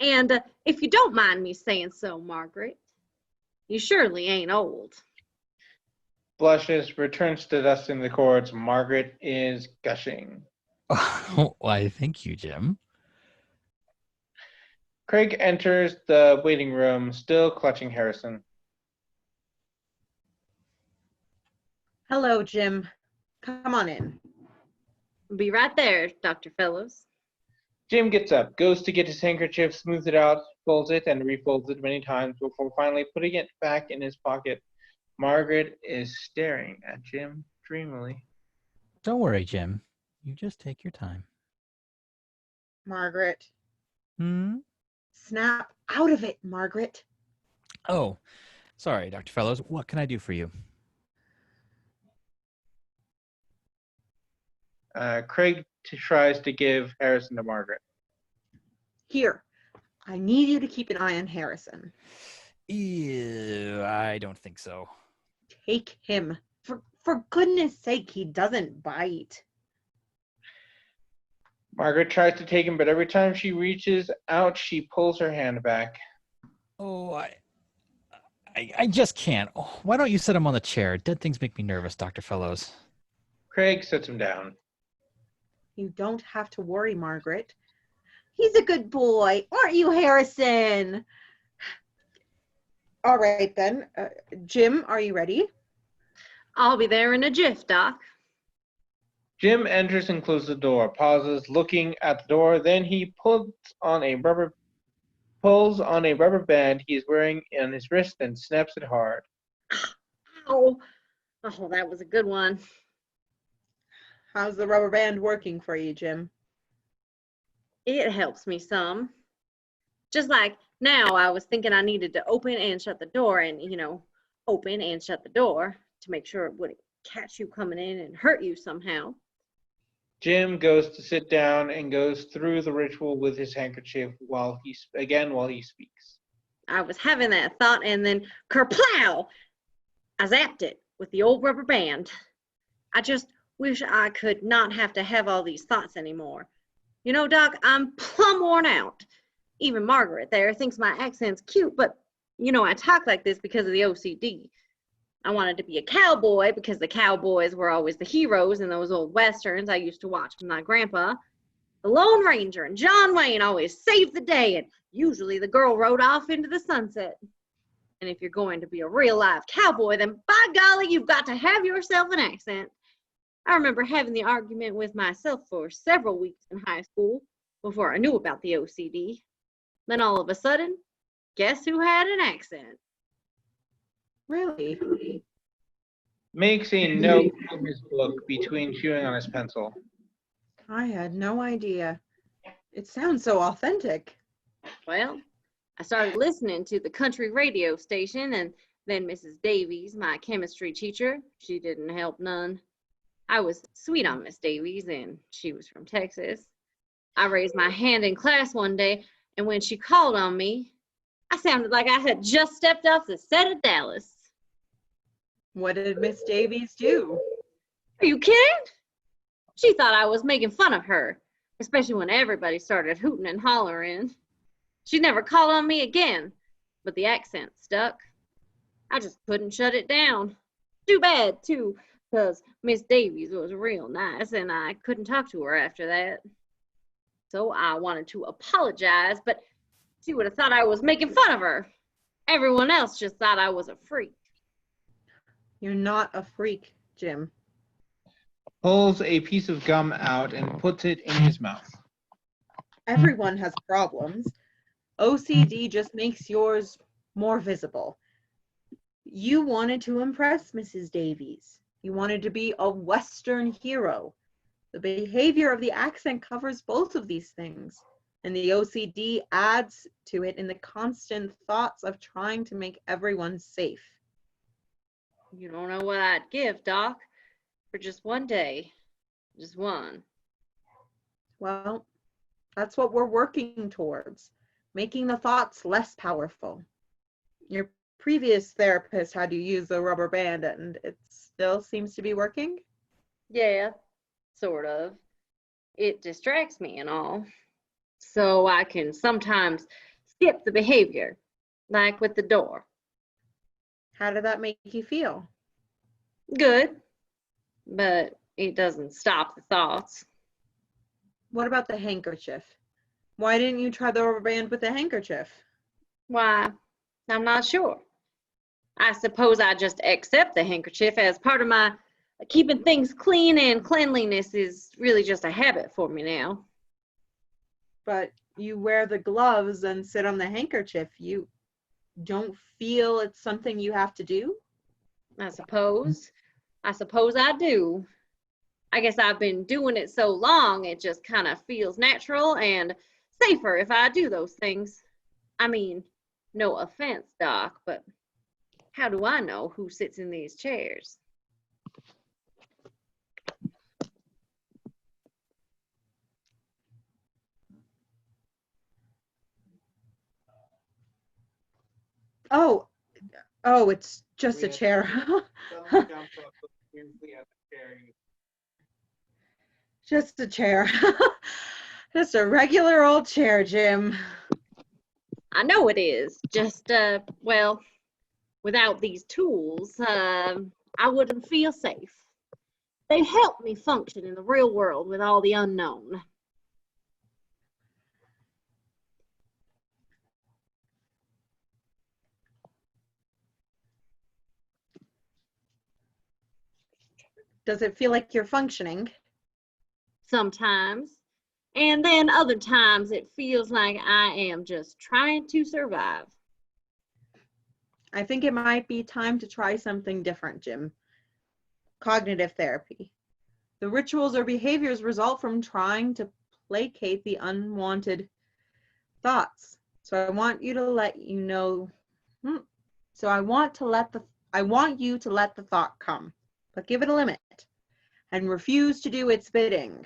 And if you don't mind me saying so, Margaret, you surely ain't old. Blushes, returns to dusting the cords. Margaret is gushing. Why, thank you, Jim. Craig enters the waiting room, still clutching Harrison. Hello, Jim. Come on in. Be right there, Dr. Fellows. Jim gets up, goes to get his handkerchief, smooths it out, folds it, and refolds it many times before finally putting it back in his pocket. Margaret is staring at Jim dreamily. Don't worry, Jim. You just take your time. Margaret. Hmm? Snap out of it, Margaret. Oh, sorry, Dr. Fellows. What can I do for you? Craig tries to give Harrison to Margaret. Here, I need you to keep an eye on Harrison. Ew, I don't think so. Take him. For goodness sake, he doesn't bite. Margaret tries to take him, but every time she reaches out, she pulls her hand back. Oh, I just can't. Oh, why don't you sit him on the chair? Dead things make me nervous, Dr. Fellows. Craig sits him down. You don't have to worry, Margaret. He's a good boy, aren't you, Harrison? All right, then. Jim, are you ready? I'll be there in a jiff, Doc. Jim enters and closes the door, pauses, looking at the door. Then he pulls on a rubber band he is wearing on his wrist and snaps it hard. Oh, that was a good one. How's the rubber band working for you, Jim? It helps me some. Just like now, I was thinking I needed to open and shut the door and, open and shut the door to make sure it wouldn't catch you coming in and hurt you somehow. Jim goes to sit down and goes through the ritual with his handkerchief while he speaks. I was having that thought and then kerplow! I zapped it with the old rubber band. I just wish I could not have to have all these thoughts anymore. Doc, I'm plumb worn out. Even Margaret there thinks my accent's cute, but I talk like this because of the OCD. I wanted to be a cowboy because the cowboys were always the heroes in those old westerns I used to watch with my grandpa. The Lone Ranger and John Wayne always saved the day, and usually the girl rode off into the sunset. And if you're going to be a real live cowboy, then by golly, you've got to have yourself an accent. I remember having the argument with myself for several weeks in high school before I knew about the OCD. Then all of a sudden, guess who had an accent? Really? Makes a note in his book between chewing on his pencil. I had no idea. It sounds so authentic. Well, I started listening to the country radio station, and then Mrs. Davies, my chemistry teacher, she didn't help none. I was sweet on Miss Davies, and she was from Texas. I raised my hand in class one day, and when she called on me, I sounded like I had just stepped off the set of Dallas. What did Miss Davies do? Are you kidding? She thought I was making fun of her, especially when everybody started hooting and hollering. She never called on me again, but the accent stuck. I just couldn't shut it down. Too bad, too, because Miss Davies was real nice, and I couldn't talk to her after that. So I wanted to apologize, but she would have thought I was making fun of her. Everyone else just thought I was a freak. You're not a freak, Jim. Pulls a piece of gum out and puts it in his mouth. Everyone has problems. OCD just makes yours more visible. You wanted to impress Mrs. Davies. You wanted to be a Western hero. The behavior of the accent covers both of these things, and the OCD adds to it in the constant thoughts of trying to make everyone safe. You don't know what I'd give, Doc, for just one day. Just one. Well, that's what we're working towards, making the thoughts less powerful. Your previous therapist had you use the rubber band, and it still seems to be working? Yeah, sort of. It distracts me and all. So I can sometimes skip the behavior, like with the door. How did that make you feel? Good, but it doesn't stop the thoughts. What about the handkerchief? Why didn't you try the rubber band with the handkerchief? Why, I'm not sure. I suppose I just accept the handkerchief as part of my keeping things clean, and cleanliness is really just a habit for me now. But you wear the gloves and sit on the handkerchief. You don't feel it's something you have to do? I suppose I do. I guess I've been doing it so long, it just kind of feels natural and safer if I do those things. I mean, no offense, Doc, but how do I know who sits in these chairs? Oh, it's just a chair. Just a chair. Just a regular old chair, Jim. I know it is. Just, well, without these tools, I wouldn't feel safe. They help me function in the real world with all the unknown. Does it feel like you're functioning? Sometimes. And then other times it feels like I am just trying to survive. I think it might be time to try something different, Jim. Cognitive therapy. The rituals or behaviors result from trying to placate the unwanted thoughts. So I want you to let you know. I want you to let the thought come, but give it a limit and refuse to do its bidding.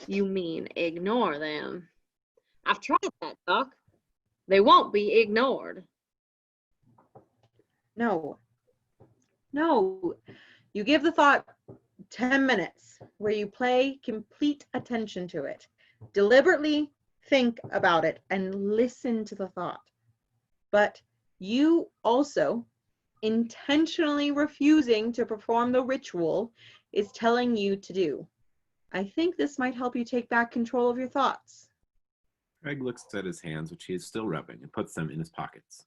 You mean ignore them? I've tried that, Doc. They won't be ignored. No. You give the thought 10 minutes where you pay complete attention to it. Deliberately think about it and listen to the thought. But you also intentionally refusing to perform the ritual is telling you to do. I think this might help you take back control of your thoughts. Craig looks at his hands, which he is still rubbing, and puts them in his pockets.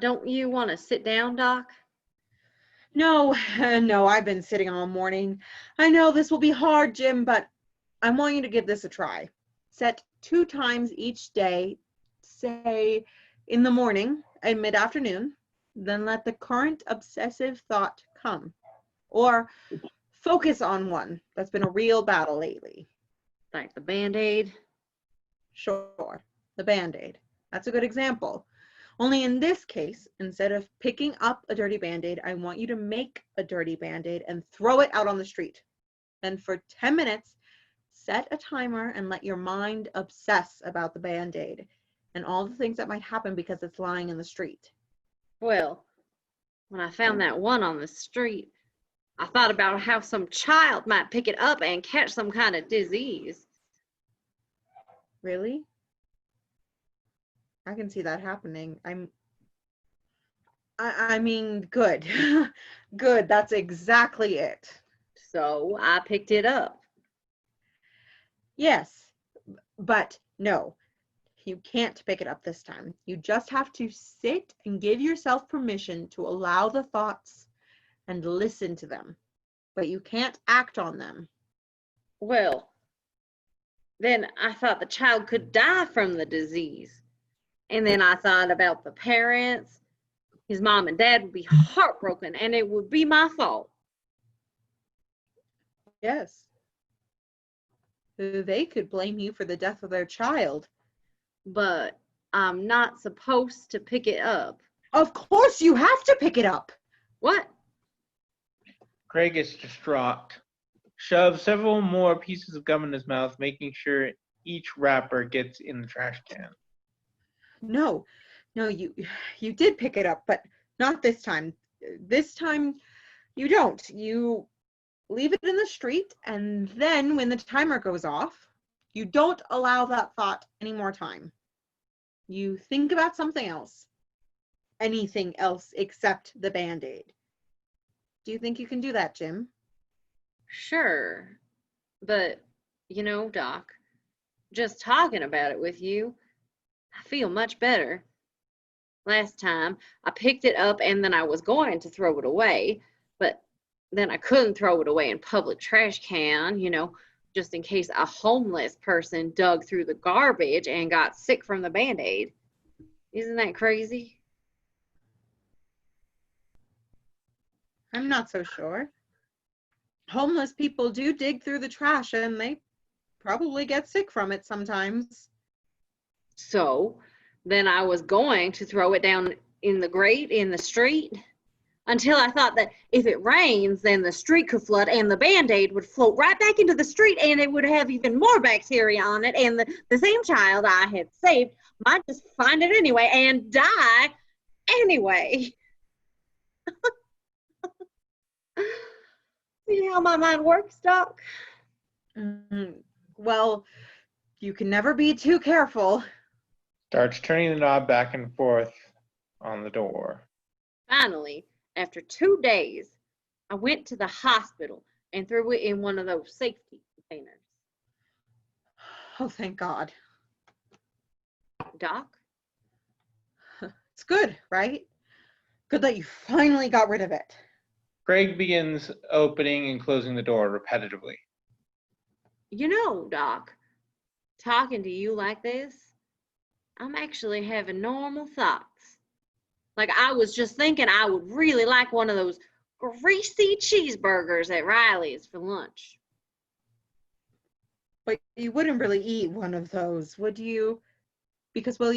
Don't you want to sit down, Doc? No, I've been sitting all morning. I know this will be hard, Jim, but I want you to give this a try. Set 2 times each day, say in the morning and mid-afternoon, then let the current obsessive thought come. Or focus on one that's been a real battle lately. Like the Band-Aid? Sure, the Band-Aid. That's a good example. Only in this case, instead of picking up a dirty Band-Aid, I want you to make a dirty Band-Aid and throw it out on the street. Then for 10 minutes, set a timer and let your mind obsess about the Band-Aid and all the things that might happen because it's lying in the street. Well, when I found that one on the street, I thought about how some child might pick it up and catch some kind of disease. Really? I can see that happening. I mean, good. Good, that's exactly it. So I picked it up. Yes, but no, you can't pick it up this time. You just have to sit and give yourself permission to allow the thoughts and listen to them, but you can't act on them. Well, then I thought the child could die from the disease. And then I thought about the parents. His mom and dad would be heartbroken, and it would be my fault. Yes. They could blame you for the death of their child. But I'm not supposed to pick it up. Of course you have to pick it up. What? Craig is distraught. Shoves several more pieces of gum in his mouth, making sure each wrapper gets in the trash can. No, you did pick it up, but not this time. This time you don't. You leave it in the street, and then when the timer goes off, you don't allow that thought any more time. You think about something else. Anything else except the Band-Aid. Do you think you can do that, Jim? Sure. But, Doc, just talking about it with you, I feel much better. Last time, I picked it up and then I was going to throw it away, but then I couldn't throw it away in public trash can, just in case a homeless person dug through the garbage and got sick from the Band-Aid. Isn't that crazy? I'm not so sure. Homeless people do dig through the trash and they probably get sick from it sometimes. So then I was going to throw it down in the grate in the street until I thought that if it rains, then the street could flood and the Band-Aid would float right back into the street and it would have even more bacteria on it. And the same child I had saved might just find it anyway and die anyway. See how my mind works, Doc? Well, you can never be too careful. Starts turning the knob back and forth on the door. Finally, after 2 days, I went to the hospital and threw it in one of those safety containers. Oh, thank God. Doc? It's good, right? Good that you finally got rid of it. Craig begins opening and closing the door repetitively. Doc, talking to you like this, I'm actually having normal thoughts. Like I was just thinking I would really like one of those greasy cheeseburgers at Riley's for lunch. But you wouldn't really eat one of those, would you? Because, well,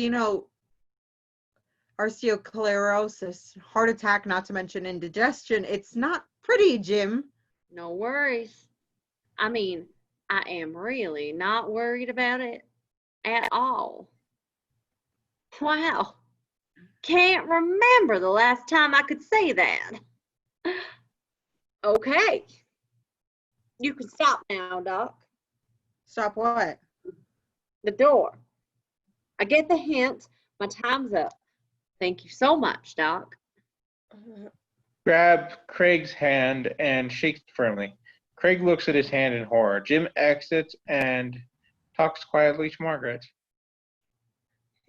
osteosclerosis, heart attack, not to mention indigestion, it's not pretty, Jim. No worries. I mean, I am really not worried about it at all. Wow. Can't remember the last time I could say that. Okay. You can stop now, Doc. Stop what? The door. I get the hint. My time's up. Thank you so much, Doc. Grab Craig's hand and shakes it firmly. Craig looks at his hand in horror. Jim exits and talks quietly to Margaret.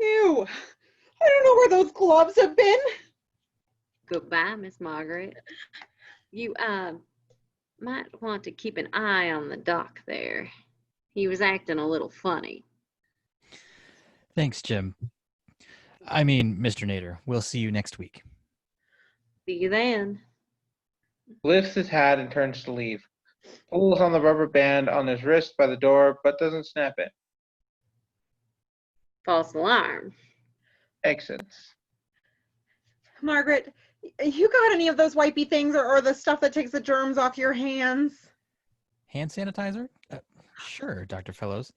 Ew. I don't know where those gloves have been. Goodbye, Miss Margaret. You might want to keep an eye on the Doc there. He was acting a little funny. Thanks, Jim. I mean, Mr. Nader, we'll see you next week. See you then. Lifts his hat and turns to leave. Pulls on the rubber band on his wrist by the door, but doesn't snap it. False alarm. Exits. Margaret, you got any of those wipey things or the stuff that takes the germs off your hands? Hand sanitizer? Sure, Dr. Fellows.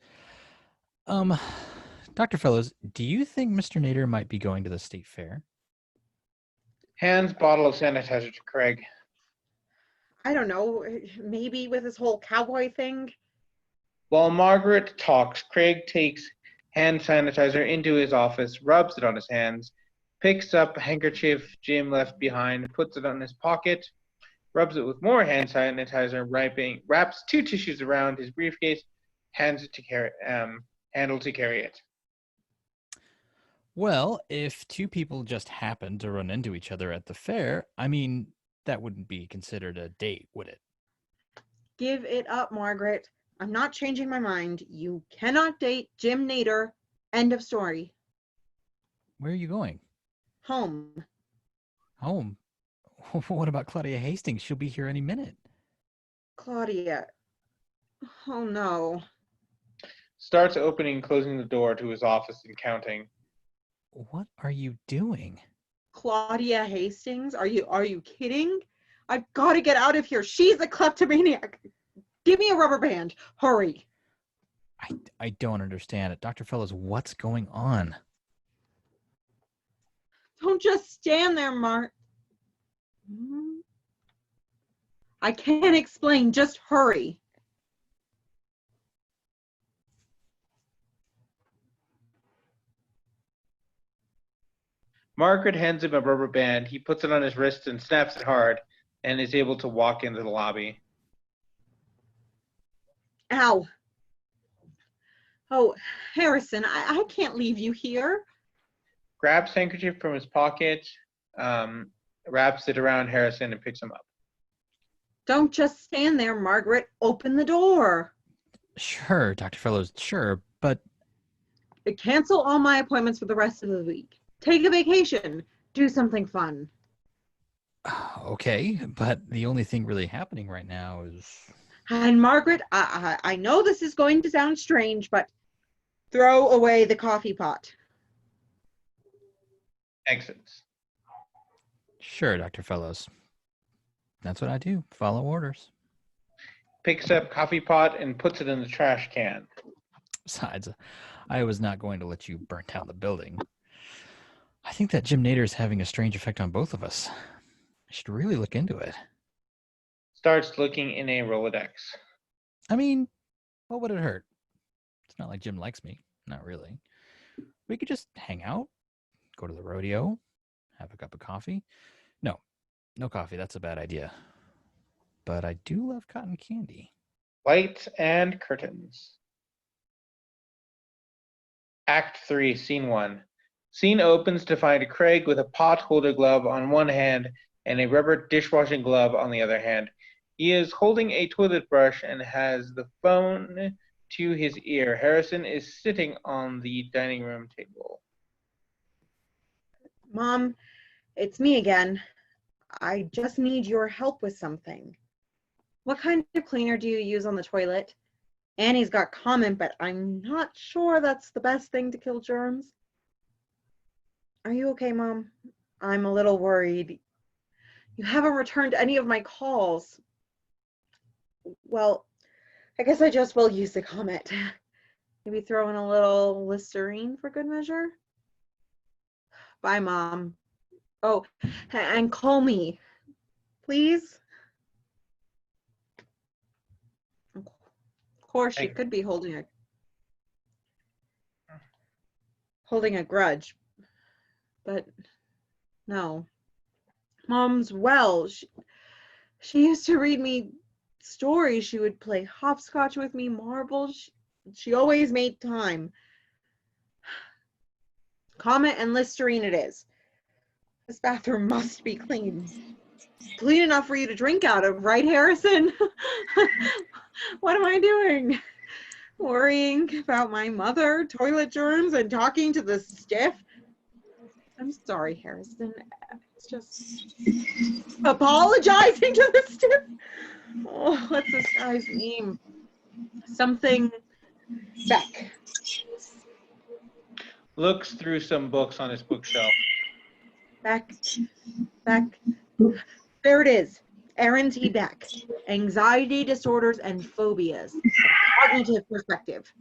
Dr. Fellows, do you think Mr. Nader might be going to the state fair? Hands bottle of sanitizer to Craig. I don't know, maybe with his whole cowboy thing? While Margaret talks, Craig takes hand sanitizer into his office, rubs it on his hands, picks up a handkerchief Jim left behind, puts it on his pocket, rubs it with more hand sanitizer, wraps 2 tissues around his briefcase, hands it to handle to carry it. Well, if 2 people just happened to run into each other at the fair, I mean, that wouldn't be considered a date, would it? Give it up, Margaret. I'm not changing my mind. You cannot date Jim Nader. End of story. Where are you going? Home. Home? What about Claudia Hastings? She'll be here any minute. Claudia. Oh no. Starts opening and closing the door to his office and counting. What are you doing? Claudia Hastings? Are you kidding? I've got to get out of here. She's a kleptomaniac. Give me a rubber band. Hurry. I don't understand it. Dr. Fellows, what's going on? Don't just stand there, Mark. I can't explain. Just hurry. Margaret hands him a rubber band. He puts it on his wrist and snaps it hard and is able to walk into the lobby. Ow. Oh, Harrison, I can't leave you here. Grabs handkerchief from his pocket, wraps it around Harrison and picks him up. Don't just stand there, Margaret. Open the door. Sure, Dr. Fellows, sure, but... Cancel all my appointments for the rest of the week. Take a vacation. Do something fun. Okay, but the only thing really happening right now is... And Margaret, I know this is going to sound strange, but throw away the coffee pot. Exits. Sure, Dr. Fellows. That's what I do. Follow orders. Picks up coffee pot and puts it in the trash can. Besides, I was not going to let you burn down the building. I think that Jim Nader is having a strange effect on both of us. I should really look into it. Starts looking in a Rolodex. I mean, what would it hurt? It's not like Jim likes me. Not really. We could just hang out, go to the rodeo, have a cup of coffee. No coffee. That's a bad idea. But I do love cotton candy. Lights and curtains. Act 3, Scene 1. Scene opens to find Craig with a pot holder glove on one hand and a rubber dishwashing glove on the other hand. He is holding a toilet brush and has the phone to his ear. Harrison is sitting on the dining room table. Mom, it's me again. I just need your help with something. What kind of cleaner do you use on the toilet? Annie's got common, but I'm not sure that's the best thing to kill germs. Are you okay, Mom? I'm a little worried. You haven't returned any of my calls. Well, I guess I just will use the Comet. Maybe throw in a little Listerine for good measure. Bye, Mom. Oh, and call me, please. Of course, she could be holding a grudge, but no. Mom's well. She used to read me stories. She would play hopscotch with me, marbles. She always made time. Comet and Listerine it is. This bathroom must be clean. Clean enough for you to drink out of, right, Harrison? What am I doing? Worrying about my mother, toilet germs, and talking to the stiff? I'm sorry, Harrison. It's just apologizing to the student. Oh, what's this guy's name? Something Beck. Looks through some books on his bookshelf. Beck. There it is. Erin T. Beck. Anxiety disorders and phobias. Cognitive perspective.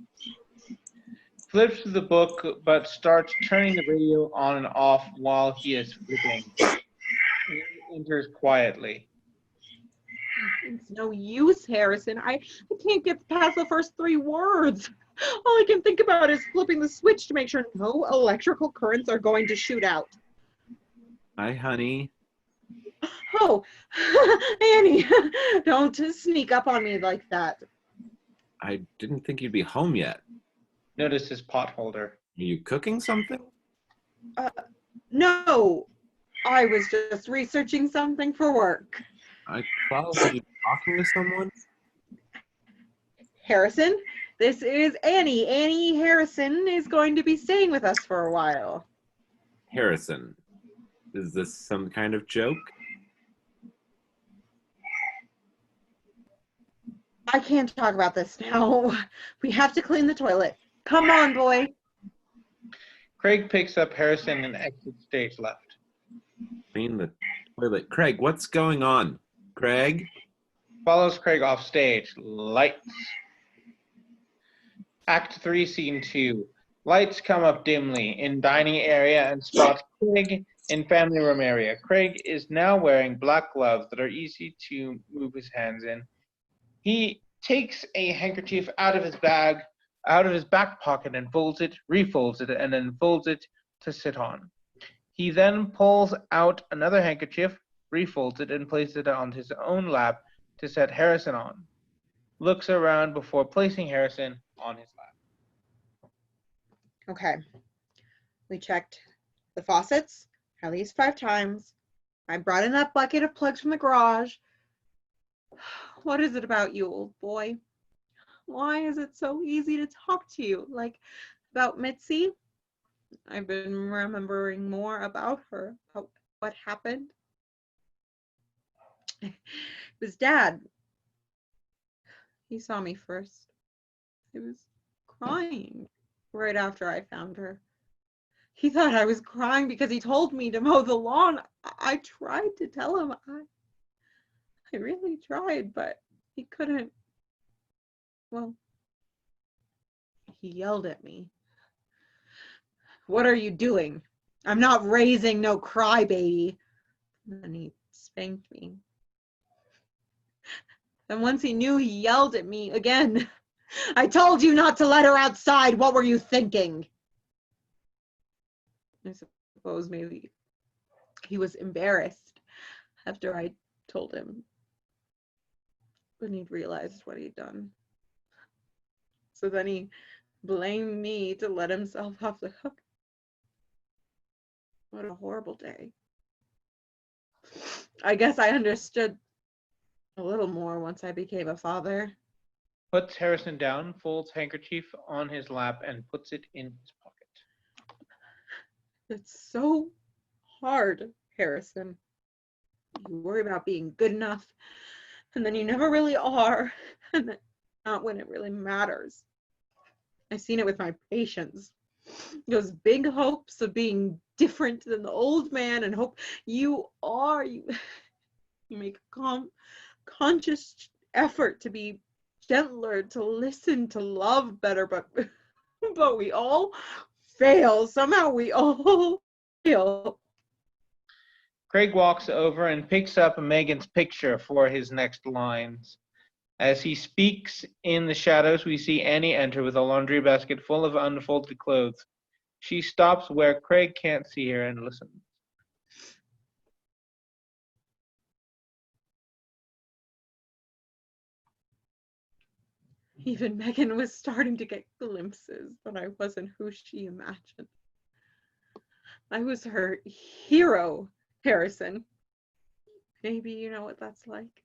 Flips through the book, but starts turning the radio on and off while he is flipping. He enters quietly. It's no use, Harrison. I can't get past the first 3 words. All I can think about is flipping the switch to make sure no electrical currents are going to shoot out. Hi, honey. Oh, Annie, don't sneak up on me like that. I didn't think you'd be home yet. Notice his pot holder. Are you cooking something? No, I was just researching something for work. I probably talking to someone. Harrison, this is Annie. Annie Harrison is going to be staying with us for a while. Harrison, is this some kind of joke? I can't talk about this now. We have to clean the toilet. Come on, boy. Craig picks up Harrison and exits stage left. Clean the toilet. Craig, what's going on? Craig? Follows Craig off stage. Lights. Act 3, Scene 2. Lights come up dimly in dining area and spots Craig in family room area. Craig is now wearing black gloves that are easy to move his hands in. He takes a handkerchief out of his back pocket and folds it, refolds it, and then folds it to sit on. He then pulls out another handkerchief, refolds it, and places it on his own lap to set Harrison on. Looks around before placing Harrison on his lap. Okay. We checked the faucets at least 5 times. I brought in that bucket of plugs from the garage. What is it about you, old boy? Why is it so easy to talk to you? Like about Mitzi? I've been remembering more about her, about what happened. It was Dad. He saw me first. He was crying right after I found her. He thought I was crying because he told me to mow the lawn. I tried to tell him. I really tried, but he couldn't. Well, he yelled at me. What are you doing? I'm not raising no crybaby. And he spanked me. And once he knew, he yelled at me again. I told you not to let her outside. What were you thinking? I suppose maybe he was embarrassed after I told him. When he'd realized what he'd done. So then he blamed me to let himself off the hook. What a horrible day. I guess I understood a little more once I became a father. Puts Harrison down, folds handkerchief on his lap, and puts it in his pocket. It's so hard, Harrison. You worry about being good enough, and then you never really are, and then not when it really matters. I've seen it with my patients. Those big hopes of being different than the old man, and hope you make a conscious effort to be gentler, to listen, to love better, but we all fail. Somehow we all fail. Craig walks over and picks up Megan's picture for his next lines. As he speaks in the shadows, we see Annie enter with a laundry basket full of unfolded clothes. She stops where Craig can't see her and listens. Even Megan was starting to get glimpses that I wasn't who she imagined. I was her hero, Harrison. Maybe you know what that's like.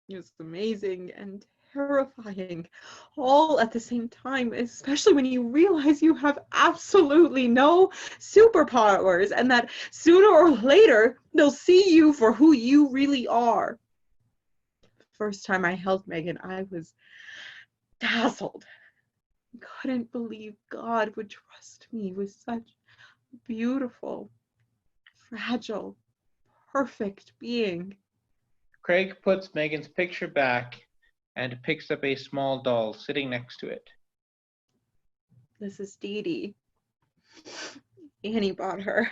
It was amazing and terrifying all at the same time, especially when you realize you have absolutely no superpowers and that sooner or later they'll see you for who you really are. The first time I held Megan, I was dazzled. I couldn't believe God would trust me with such a beautiful, fragile, perfect being. Craig puts Megan's picture back and picks up a small doll sitting next to it. This is Dee Dee. Annie bought her,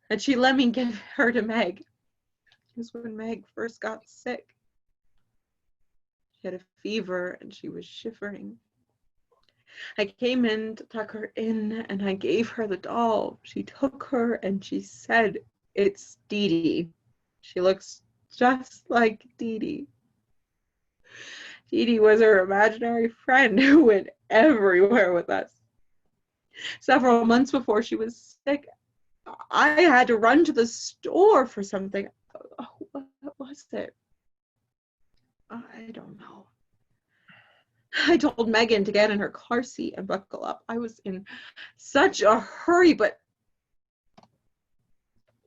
and she let me give her to Meg. It was when Meg first got sick. She had a fever and she was shivering. I came in to tuck her in and I gave her the doll. She took her and she said, "It's Dee Dee. She looks just like Dee Dee." Dee Dee was her imaginary friend who went everywhere with us. Several months before she was sick, I had to run to the store for something. Oh, what was it? I don't know. I told Megan to get in her car seat and buckle up. I was in such a hurry, but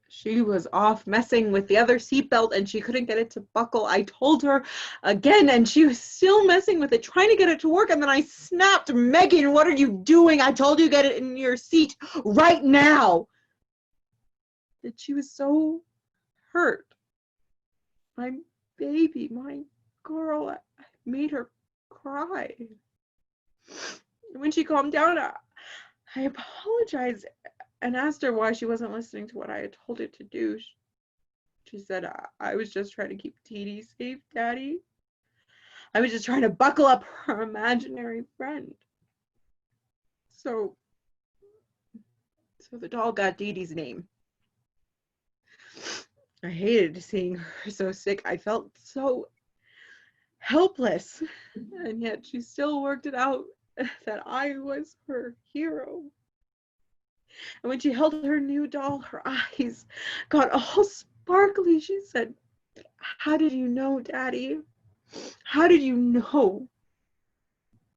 she was off messing with the other seatbelt and she couldn't get it to buckle. I told her again and she was still messing with it, trying to get it to work. And then I snapped, "Megan, what are you doing? I told you to get it in your seat right now." That she was so hurt. My baby, my girl, I made her cry. And when she calmed down, I apologized and asked her why she wasn't listening to what I had told her to do. She said, "I was just trying to keep Dee Dee safe, Daddy. I was just trying to buckle up her imaginary friend." So the doll got Dee Dee's name. I hated seeing her so sick. I felt so helpless. And yet she still worked it out that I was her hero. And when she held her new doll, her eyes got all sparkly. She said, "How did you know, Daddy? How did you know?"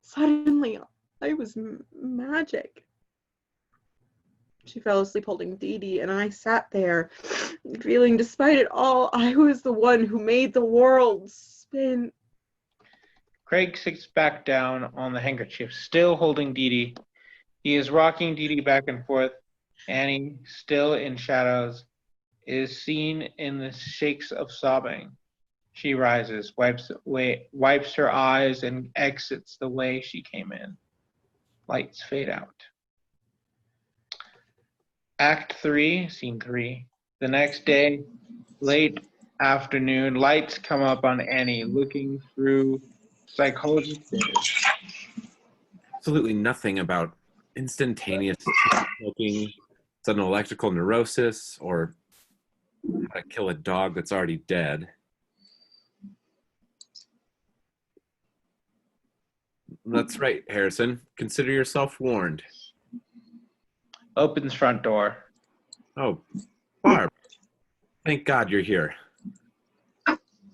Suddenly, I was magic. She fell asleep holding Dee Dee, and I sat there, feeling despite it all, I was the one who made the world spin. Craig sits back down on the handkerchief, still holding Dee Dee. He is rocking Dee Dee back and forth. Annie, still in shadows, is seen in the shakes of sobbing. She rises, wipes her eyes, and exits the way she came in. Lights fade out. Act 3, Scene 3. The next day, late afternoon, lights come up on Annie, looking through psychologist data. Absolutely nothing about instantaneous smoking, sudden electrical neurosis, or how to kill a dog that's already dead. That's right, Harrison. Consider yourself warned. Opens front door. Oh, Barb. Thank God you're here.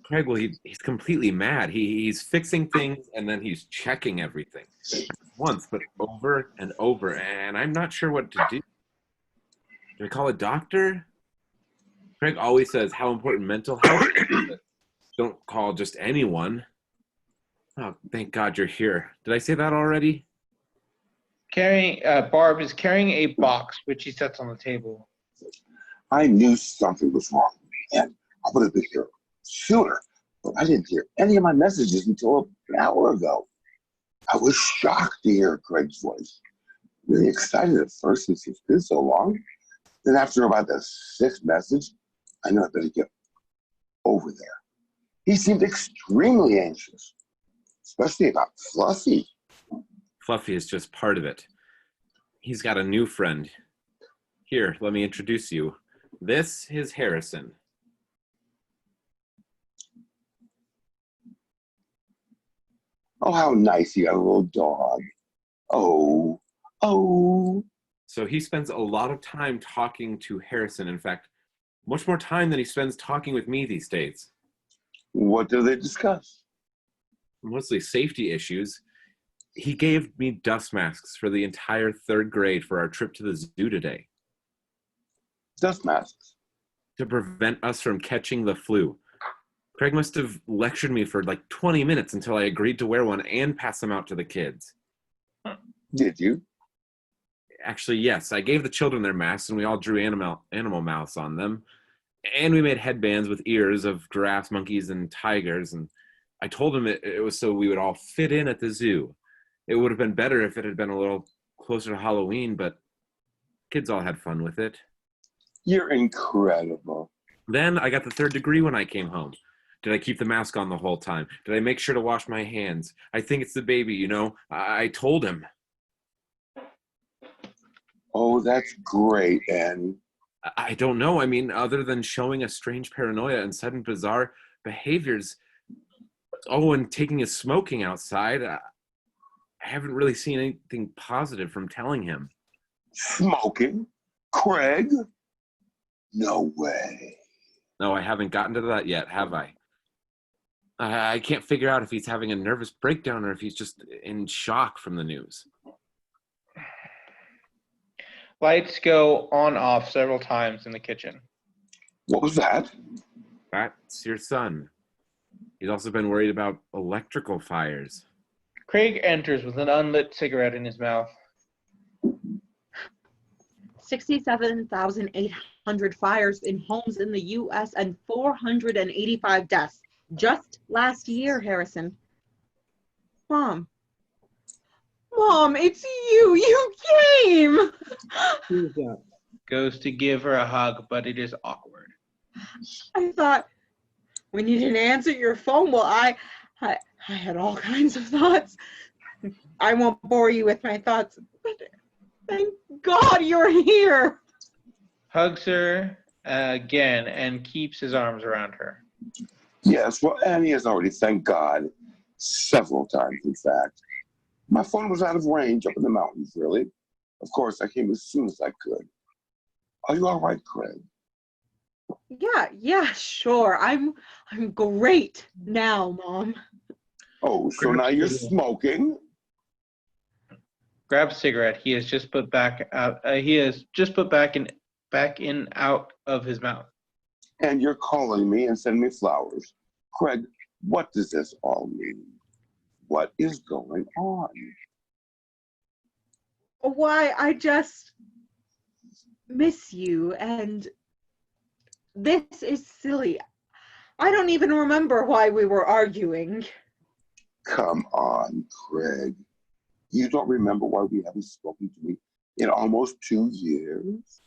Craig, well, he's completely mad. He's fixing things and then he's checking everything. Once, but over and over, and I'm not sure what to do. Do I call a doctor? Craig always says how important mental health is. Don't call just anyone. Oh, thank God you're here. Did I say that already? Barb is carrying a box, which he sets on the table. I knew something was wrong, and I would have been here sooner, but I didn't hear any of my messages until an hour ago. I was shocked to hear Craig's voice. Really excited at first since it's been so long. Then after about the sixth message, I knew I better get over there. He seemed extremely anxious, especially about Fluffy. Fluffy is just part of it. He's got a new friend. Here, let me introduce you. This is Harrison. Oh, how nice, you got a little dog. Oh. So he spends a lot of time talking to Harrison. In fact, much more time than he spends talking with me these days. What do they discuss? mostly safety issues, he gave me dust masks for the entire 3rd grade for our trip to the zoo today Dust masks. to prevent us from catching the flu. Craig must have lectured me for like 20 minutes until I agreed to wear one and pass them out to the kids. Did you? Actually, yes, I gave the children their masks and we all drew animal mouths on them. And we made headbands with ears of giraffes, monkeys, and tigers. And I told them it was so we would all fit in at the zoo. It would have been better if it had been a little closer to Halloween, but kids all had fun with it. You're incredible. Then I got the 3rd degree when I came home. Did I keep the mask on the whole time? Did I make sure to wash my hands? I think it's the baby, you know? I told him. Oh, that's great, and I don't know. I mean, other than showing a strange paranoia and sudden bizarre behaviors, and taking his smoking outside, I haven't really seen anything positive from telling him. smoking? Craig? No way. No, I haven't gotten to that yet, have I? I can't figure out if he's having a nervous breakdown or if he's just in shock from the news. Lights go on off several times in the kitchen. What was that? That's your son. He's also been worried about electrical fires. Craig enters with an unlit cigarette in his mouth. 67,800 fires in homes in the U.S. and 485 deaths just last year, Harrison. Mom, it's you. You came. Goes to give her a hug, but it is awkward. I thought when you didn't answer your phone, well, I had all kinds of thoughts. I won't bore you with my thoughts, but thank God you're here. Hugs her again and keeps his arms around her. Yes, well, Annie has already, thank God, several times, in fact. My phone was out of range up in the mountains, really. Of course, I came as soon as I could. Are you all right, Craig? Yeah, sure. I'm great now, Mom. Oh, so now you're smoking? Grabs cigarette. He has just put back out. He has just put back in out of his mouth. And you're calling me and sending me flowers. Craig, what does this all mean? What is going on? Why, I just miss you, and this is silly. I don't even remember why we were arguing. Come on, Craig. You don't remember why we haven't spoken to me in almost 2 years?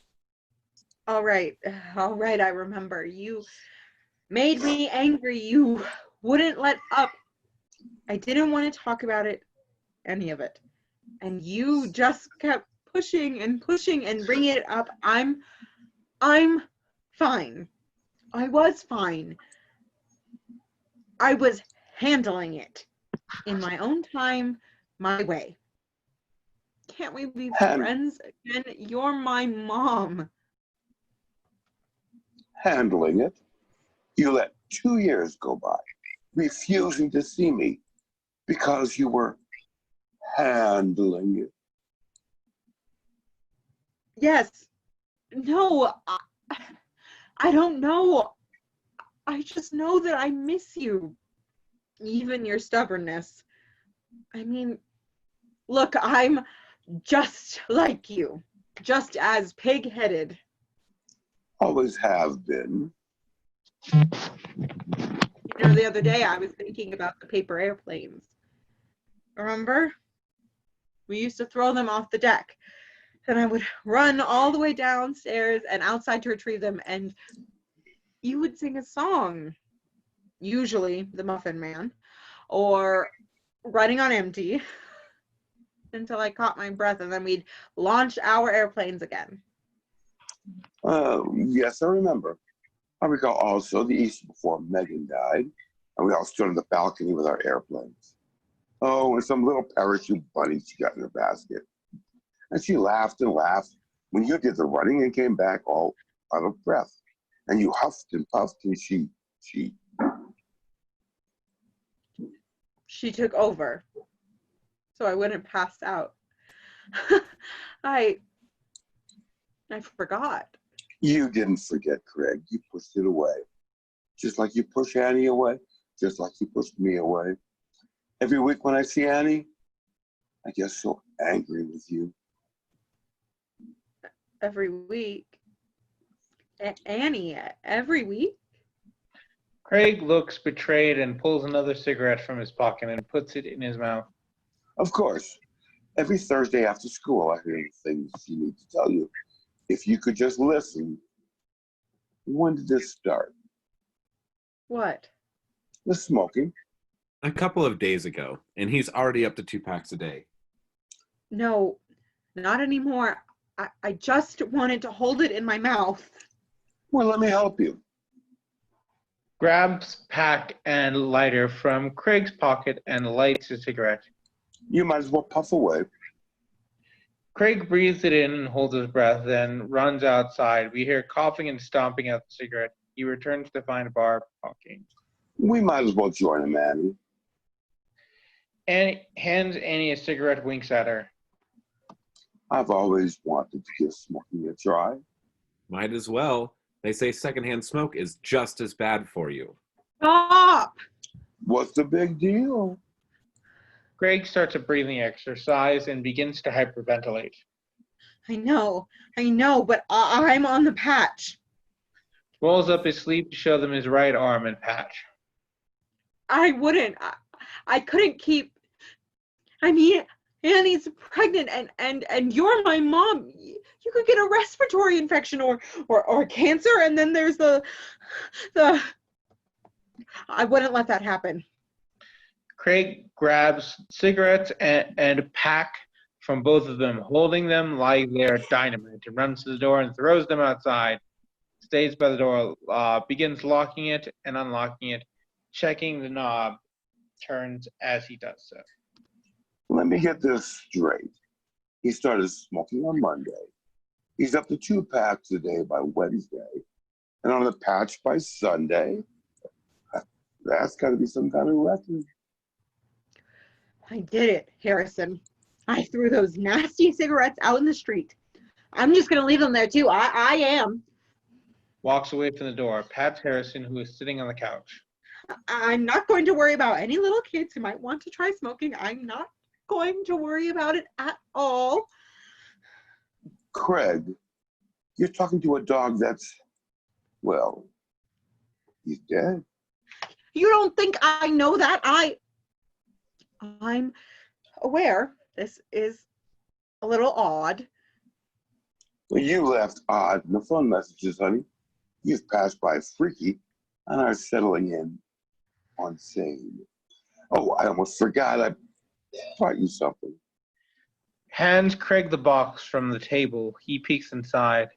All right, I remember. You made me angry. You wouldn't let up. I didn't want to talk about it, any of it. And you just kept pushing and bringing it up. I'm fine. I was fine. I was handling it in my own time, my way. Can't we be friends again? You're my mom. Handling it? You let 2 years go by, refusing to see me because you were handling it. Yes. No, I don't know. I just know that I miss you. Even your stubbornness. I mean, look, I'm just like you. Just as pig-headed. Always have been. You know, the other day I was thinking about the paper airplanes. Remember? We used to throw them off the deck. And I would run all the way downstairs and outside to retrieve them. And you would sing a song. Usually The Muffin Man. Or Running on Empty. Until I caught my breath. And then we'd launch our airplanes again. Yes, I remember. I recall also the Easter before Megan died. And we all stood on the balcony with our airplanes. Oh, and some little parachute bunny she got in her basket. And she laughed and laughed when you did the running and came back all out of breath. And you huffed and puffed and she. She took over, so I wouldn't pass out. I forgot. You didn't forget, Craig. You pushed it away. Just like you push Annie away, just like you pushed me away. Every week when I see Annie, I get so angry with you. Every week. Annie, every week? Craig looks betrayed and pulls another cigarette from his pocket and puts it in his mouth. Of course. Every Thursday after school, I hear the things you need to tell you. If you could just listen. When did this start? What? The smoking. A couple of days ago, and he's already up to 2 packs a day. No, not anymore. I just wanted to hold it in my mouth. Well, let me help you. Grabs pack and lighter from Craig's pocket and lights a cigarette. You might as well puff away. Craig breathes it in and holds his breath, then runs outside. We hear coughing and stomping out the cigarette. He returns to find Barb talking. We might as well join him, Annie. Annie hands Annie a cigarette, winks at her. I've always wanted to give smoking a try. Might as well. They say secondhand smoke is just as bad for you. Stop! What's the big deal? Craig starts a breathing exercise and begins to hyperventilate. I know, but I'm on the patch. Rolls up his sleeve to show them his right arm and patch. I wouldn't. I couldn't keep. I mean, Annie's pregnant, and you're my mom. You could get a respiratory infection or cancer, and then there's the. I wouldn't let that happen. Craig grabs cigarettes and a pack from both of them, holding them like they're dynamite, and runs to the door and throws them outside. Stays by the door, begins locking it and unlocking it, checking the knob, turns as he does so. Let me get this straight. He started smoking on Monday. He's up to 2 packs a day by Wednesday, and on the patch by Sunday. That's got to be some kind of record. I did it, Harrison. I threw those nasty cigarettes out in the street. I'm just going to leave them there, too. I am. Walks away from the door, pats Harrison, who is sitting on the couch. I'm not going to worry about any little kids who might want to try smoking. I'm not going to worry about it at all. Craig, you're talking to a dog that's, well, he's dead. You don't think I know that? I'm aware this is a little odd. Well, you left odd in the phone messages, honey. You've passed by freaky and are settling in on sane. Oh, I almost forgot. I brought you something. Hands Craig the box from the table. He peeks inside.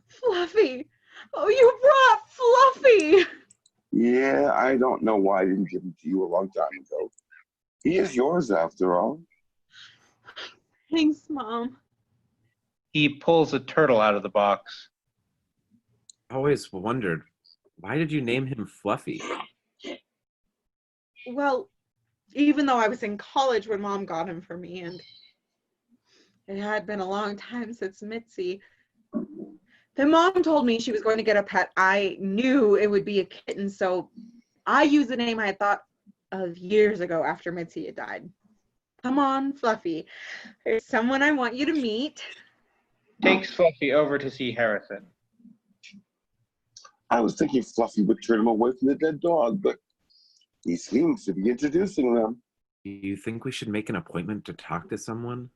Fluffy! Oh, you brought Fluffy! Yeah, I don't know why I didn't give him to you a long time ago. He is yours after all. Thanks, Mom. He pulls a turtle out of the box. I always wondered, why did you name him Fluffy? Well, even though I was in college when Mom got him for me, and it had been a long time since Mitzi, then Mom told me she was going to get a pet. I knew it would be a kitten, so I used the name I had thought of years ago after Mitzi had died. Come on, Fluffy. There's someone I want you to meet. Takes Fluffy over to see Harrison. I was thinking Fluffy would turn him away from the dead dog, but he seems to be introducing them. Do you think we should make an appointment to talk to someone?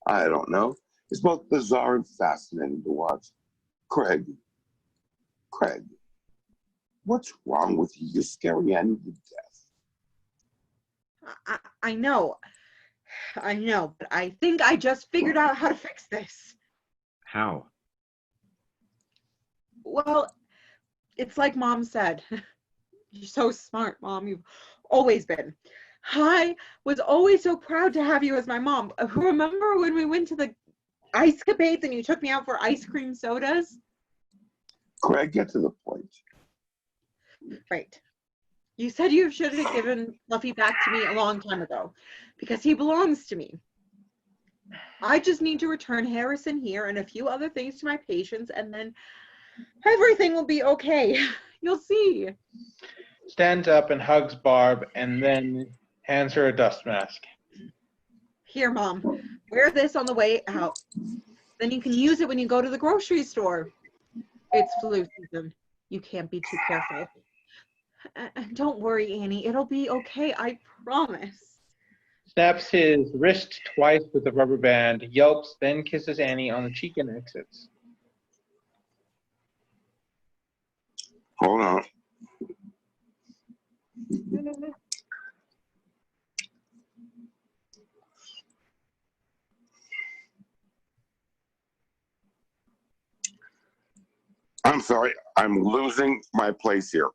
I don't know. It's both bizarre and fascinating to watch. Craig, what's wrong with you? You're scaring Annie to death. I know, but I think I just figured out how to fix this. How? Well, it's like Mom said. You're so smart, Mom. You've always been. I was always so proud to have you as my mom. Remember when we went to the ice capades and you took me out for ice cream sodas? Craig, get to the point. Right. You said you should have given Fluffy back to me a long time ago because he belongs to me. I just need to return Harrison here and a few other things to my patients, and then everything will be okay. You'll see. Stands up and hugs Barb and then hands her a dust mask. Here, Mom, wear this on the way out. Then you can use it when you go to the grocery store. It's flu season. You can't be too careful. Don't worry, Annie. It'll be okay. I promise. Snaps his wrist twice with a rubber band, yelps, then kisses Annie on the cheek and exits. Hold on. I'm sorry. I'm losing my place here.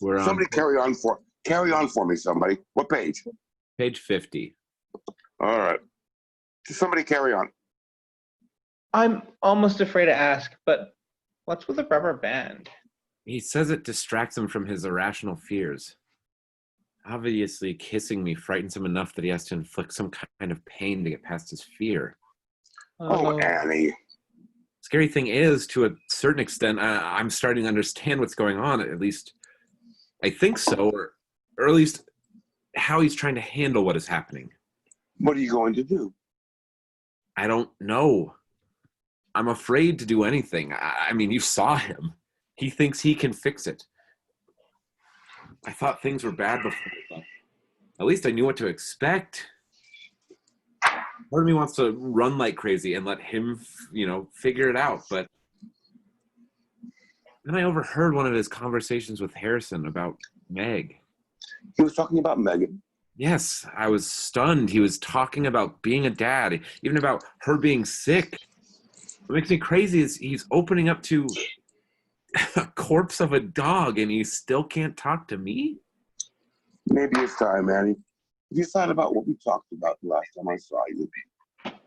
We're on Somebody carry on for me, somebody. What page? page 50. All right. Somebody carry on. I'm almost afraid to ask, but what's with a rubber band? He says it distracts him from his irrational fears. Obviously, kissing me frightens him enough that he has to inflict some kind of pain to get past his fear. Oh, Annie. Scary thing is, to a certain extent, I'm starting to understand what's going on. At least, I think so, or at least how he's trying to handle what is happening. What are you going to do? I don't know. I'm afraid to do anything. I mean, you saw him. He thinks he can fix it. I thought things were bad before, but at least I knew what to expect. Part of me wants to run like crazy and let him, figure it out. But then I overheard one of his conversations with Harrison about Meg. He was talking about Megan. Yes, I was stunned. He was talking about being a dad, even about her being sick. What makes me crazy is he's opening up to a corpse of a dog, and he still can't talk to me? Maybe it's time, Annie. Have you thought about what we talked about the last time I saw you?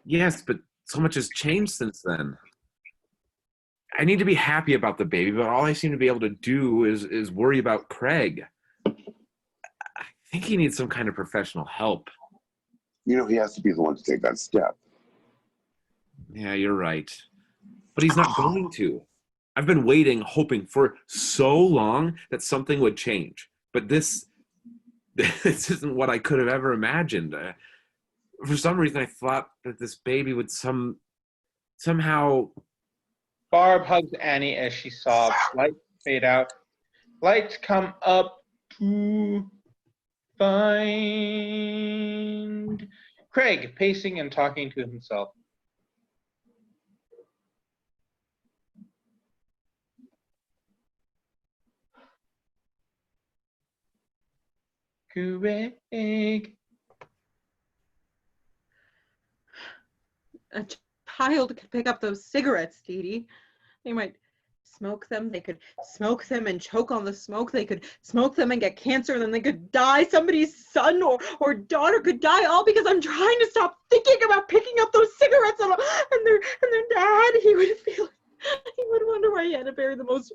Yes, but so much has changed since then. I need to be happy about the baby, but all I seem to be able to do is worry about Craig. I think he needs some kind of professional help. He has to be the one to take that step. Yeah, you're right. But he's not going to. I've been waiting, hoping for so long that something would change. But this isn't what I could have ever imagined. For some reason, I thought that this baby would somehow... Barb hugs Annie as she sobs. Lights fade out. Lights come up to find Craig pacing and talking to himself. Craig. A child could pick up those cigarettes, Dee Dee. They might smoke them. They could smoke them and choke on the smoke. They could smoke them and get cancer, and then they could die. Somebody's son or daughter could die, all because I'm trying to stop thinking about picking up those cigarettes and their dad. He would wonder why he had to bury the most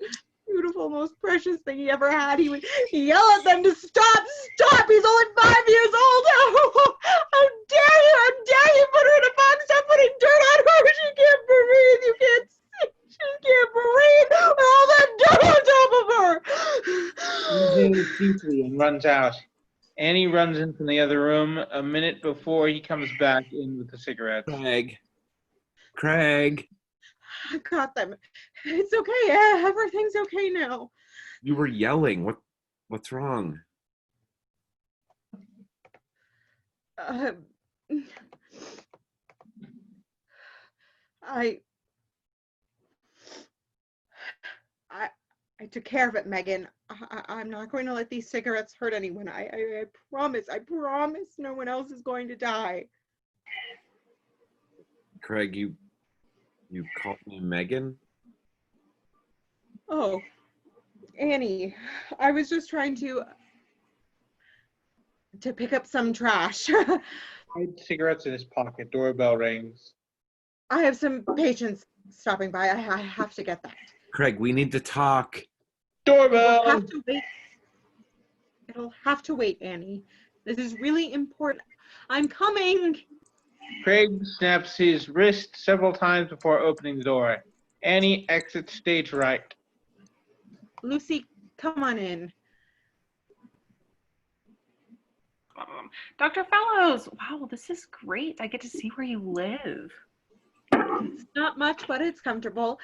beautiful, most precious thing he ever had. He would yell at them to stop. He's only 5 years old. Oh, how dare you put her in a box. Stop putting dirt on her. She can't breathe. You can't see. She can't breathe with all that dirt on top of her. He inhales deeply and runs out. Annie runs in from the other room a minute before he comes back in with the cigarettes. Craig. I've got them. It's okay. Everything's okay now. You were yelling. What's wrong? I took care of it, Megan. I'm not going to let these cigarettes hurt anyone. I promise. I promise no one else is going to die. Craig, you called me Megan? Oh, Annie, I was just trying to pick up some trash. Cigarettes in his pocket. Doorbell rings. I have some patients stopping by. I have to get that. Craig, we need to talk. Doorbell! We'll have to wait. It'll have to wait, Annie. This is really important. I'm coming. Craig snaps his wrist several times before opening the door. Annie exits stage right. Lucy, come on in. Dr. Fellows, wow, this is great. I get to see where you live. It's not much, but it's comfortable.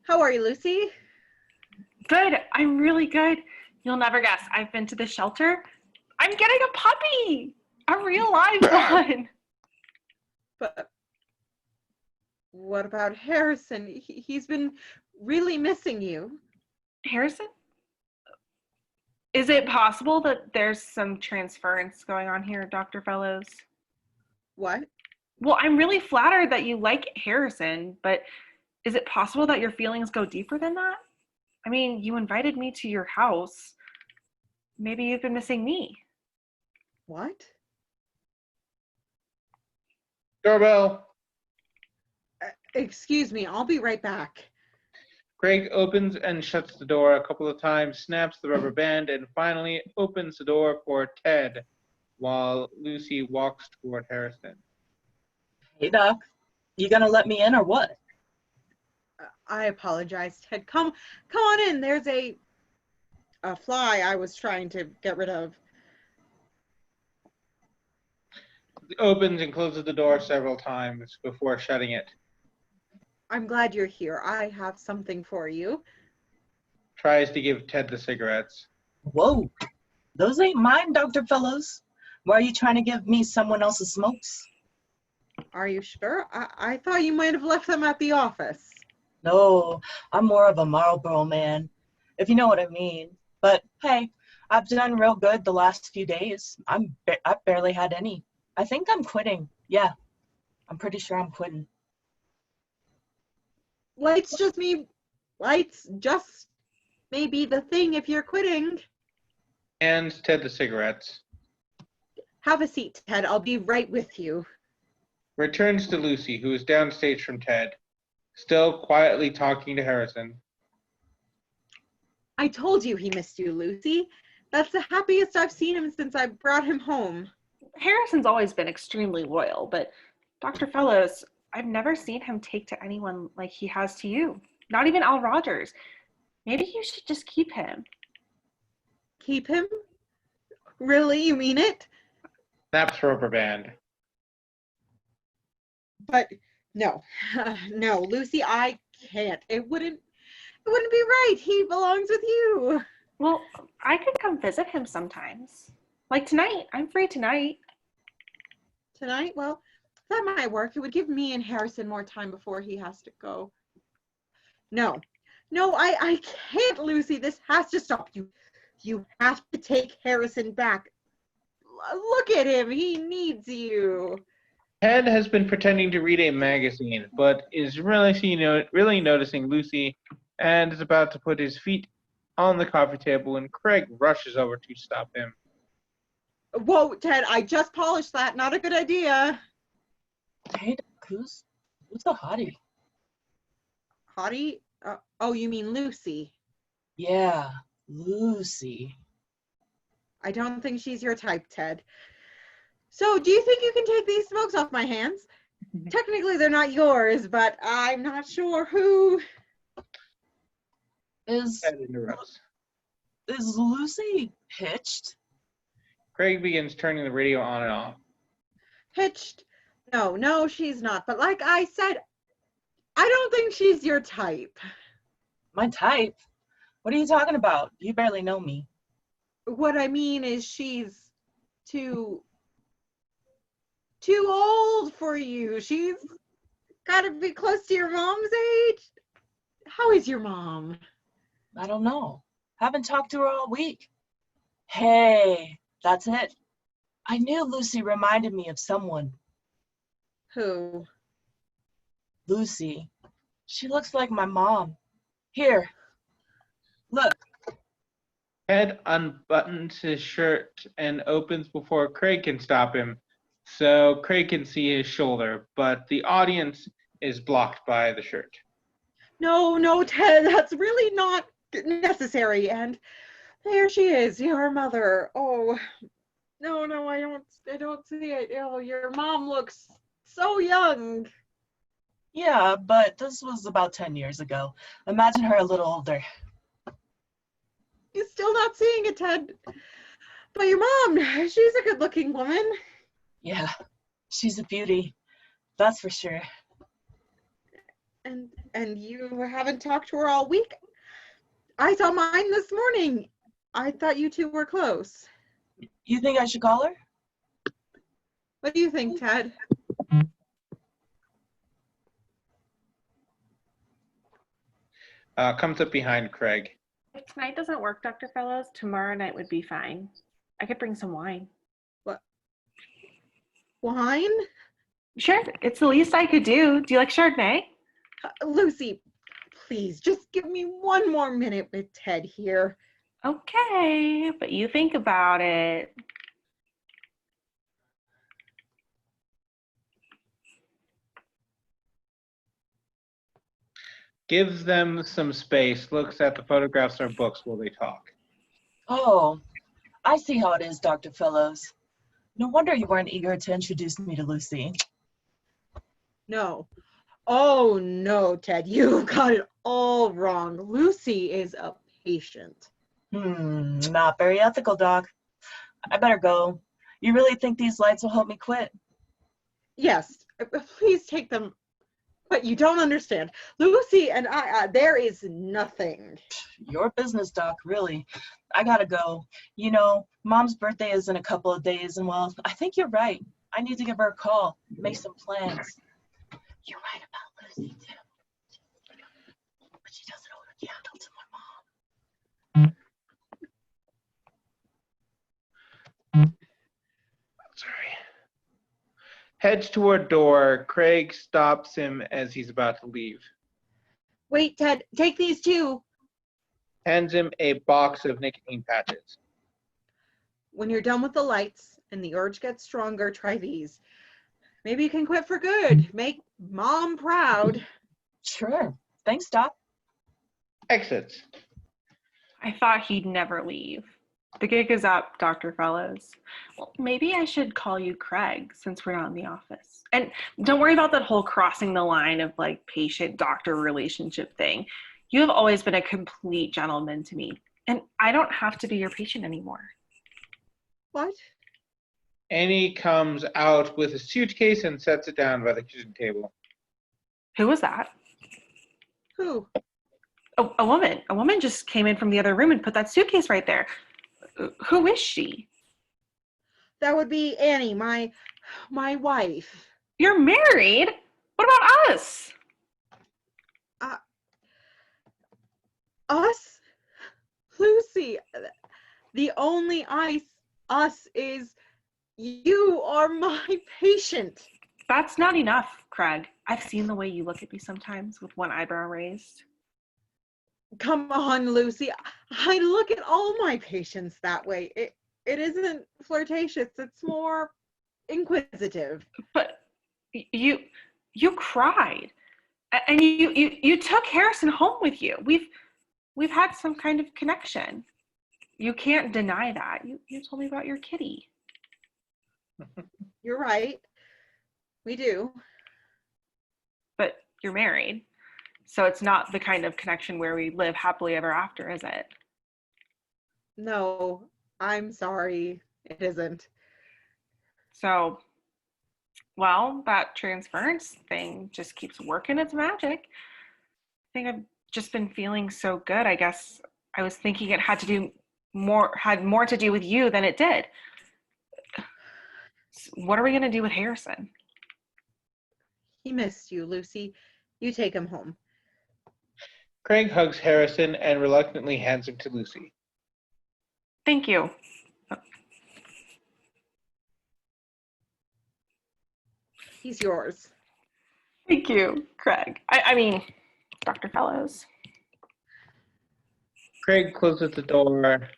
How are you, Lucy? Good. I'm really good. You'll never guess. I've been to the shelter. I'm getting a puppy. A real live one. But what about Harrison? He's been really missing you. Harrison? Is it possible that there's some transference going on here, Dr. Fellows? What? Well, I'm really flattered that you like Harrison, but is it possible that your feelings go deeper than that? I mean, you invited me to your house. Maybe you've been missing me. What? Doorbell. Excuse me, I'll be right back. Craig opens and shuts the door a couple of times, snaps the rubber band, and finally opens the door for Ted while Lucy walks toward Harrison. Hey, Doc. You gonna let me in or what? I apologize, Ted. Come on in. There's a fly I was trying to get rid of. He opens and closes the door several times before shutting it. I'm glad you're here. I have something for you. Tries to give Ted the cigarettes. Whoa. Those ain't mine, Dr. Fellows. Why are you trying to give me someone else's smokes? Are you sure? I thought you might have left them at the office. No, I'm more of a Marlboro man, if you know what I mean. But hey, I've done real good the last few days. I've barely had any. I think I'm quitting. Yeah, I'm pretty sure I'm quitting. Lights just may be the thing if you're quitting. Hands Ted the cigarettes. Have a seat, Ted. I'll be right with you. Returns to Lucy, who is downstage from Ted, still quietly talking to Harrison. I told you he missed you, Lucy. That's the happiest I've seen him since I brought him home. Harrison's always been extremely loyal, but Dr. Fellows, I've never seen him take to anyone like he has to you. Not even Al Rodgers. Maybe you should just keep him. Keep him? Really? You mean it? Snaps rubber band. But no, no, Lucy, I can't. It wouldn't be right. He belongs with you. Well, I could come visit him sometimes. Like tonight. I'm free tonight. Tonight? Well, that might work. It would give me and Harrison more time before he has to go. No, I can't, Lucy. This has to stop. You have to take Harrison back. Look at him. He needs you. Ted has been pretending to read a magazine, but is really noticing Lucy and is about to put his feet on the coffee table when Craig rushes over to stop him. Whoa, Ted, I just polished that. Not a good idea. Hey, Doc, who's the hottie? Hottie? Oh, you mean Lucy. Yeah, Lucy. I don't think she's your type, Ted. So, do you think you can take these smokes off my hands? Technically, they're not yours, but I'm not sure who. Ted interrupts. Is Lucy hitched? Craig begins turning the radio on and off. Hitched? No, she's not. But like I said, I don't think she's your type. My type? What are you talking about? You barely know me. What I mean is she's too old for you. She's got to be close to your mom's age. How is your mom? I don't know. Haven't talked to her all week. Hey, that's it. I knew Lucy reminded me of someone. Who? Lucy. She looks like my mom. Here. Look. Ted unbuttons his shirt and opens before Craig can stop him, so Craig can see his shoulder, but the audience is blocked by the shirt. No, Ted, that's really not necessary. And There she is, your mother. Oh, no, I don't see it. Oh, your mom looks so young. Yeah, but this was about 10 years ago. Imagine her a little older. You're still not seeing it, Ted. But your mom, she's a good-looking woman. Yeah, she's a beauty. That's for sure. And you haven't talked to her all week? I saw mine this morning. I thought you two were close. You think I should call her? What do you think, Ted? Comes up behind Craig. If tonight doesn't work, Dr. Fellows, tomorrow night would be fine. I could bring some wine. What? Wine? Sure, it's the least I could do. Do you like Chardonnay? Lucy, please, just give me one more minute with Ted here. Okay, but you think about it. Gives them some space, looks at the photographs or books while they talk. Oh, I see how it is, Dr. Fellows. No wonder you weren't eager to introduce me to Lucy. No. Oh, no, Ted, you got it all wrong. Lucy is a patient. Not very ethical, Doc. I better go. You really think these lights will help me quit? Yes, please take them. But you don't understand. Lucy and I, there is nothing. Your business, Doc, really. I gotta go. You know, Mom's birthday is in a couple of days, and well, I think you're right. I need to give her a call, make some plans. You're right about Lucy, too. But she doesn't hold a candle to my mom. Sorry. Heads toward door. Craig stops him as he's about to leave. Wait, Ted, take these too. Hands him a box of nicotine patches. When you're done with the lights and the urge gets stronger, try these. Maybe you can quit for good. Make Mom proud. Sure. Thanks, Doc. Exits. I thought he'd never leave. The gig is up, Dr. Fellows. Well, maybe I should call you Craig since we're not in the office. And don't worry about that whole crossing the line of like patient-doctor relationship thing. You have always been a complete gentleman to me, and I don't have to be your patient anymore. What? Annie comes out with a suitcase and sets it down by the kitchen table. Who was that? Who? A woman. A woman just came in from the other room and put that suitcase right there. Who is she? That would be Annie, my wife. You're married? What about us? Us? Lucy, the only us is you are my patient. That's not enough, Craig. I've seen the way you look at me sometimes with one eyebrow raised. Come on, Lucy. I look at all my patients that way. It isn't flirtatious. It's more inquisitive. But you cried, and you took Harrison home with you. We've had some kind of connection. You can't deny that. You told me about your kitty. You're right. We do. But you're married. So it's not the kind of connection where we live happily ever after, is it? No, I'm sorry. It isn't. So, well, that transference thing just keeps working its magic. I think I've just been feeling so good. I guess I was thinking it had more to do with you than it did. What are we going to do with Harrison? He missed you, Lucy. You take him home. Craig hugs Harrison and reluctantly hands him to Lucy. Thank you. He's yours. Thank you, Craig. I mean, Dr. Fellows. Craig closes the door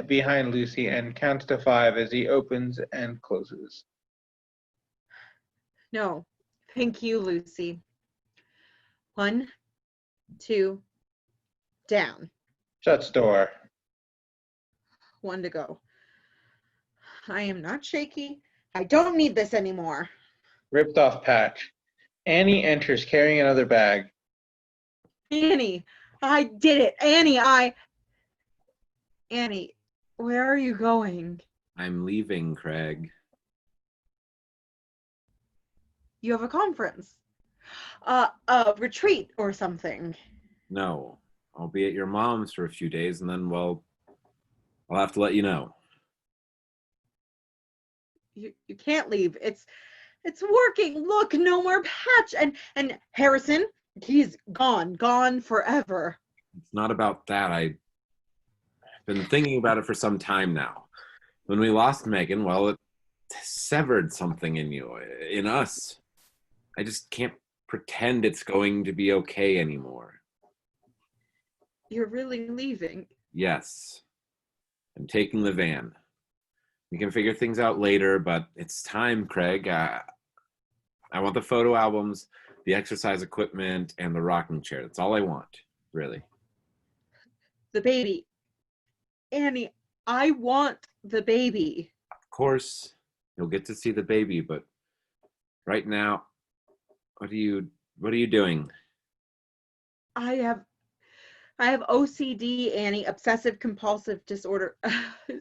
behind Lucy and counts to 5 as he opens and closes. No, thank you, Lucy. 1, 2, down. Shuts door. one to go. I am not shaky. I don't need this anymore. Ripped off patch. Annie enters carrying another bag. Annie, I did it. Annie, where are you going? I'm leaving, Craig. You have a conference. A retreat or something. No, I'll be at your mom's for a few days, and then, well, I'll have to let you know. You can't leave. It's working. Look, no more patch. And Harrison, he's gone forever. It's not about that. I've been thinking about it for some time now. When we lost Megan, well, it severed something in you, in us. I just can't pretend it's going to be okay anymore. You're really leaving. Yes. I'm taking the van. We can figure things out later, but it's time, Craig. I want the photo albums, the exercise equipment, and the rocking chair. That's all I want, really. The baby. Annie, I want the baby. Of course, you'll get to see the baby, but right now, what are you doing? I have OCD, Annie, obsessive compulsive disorder.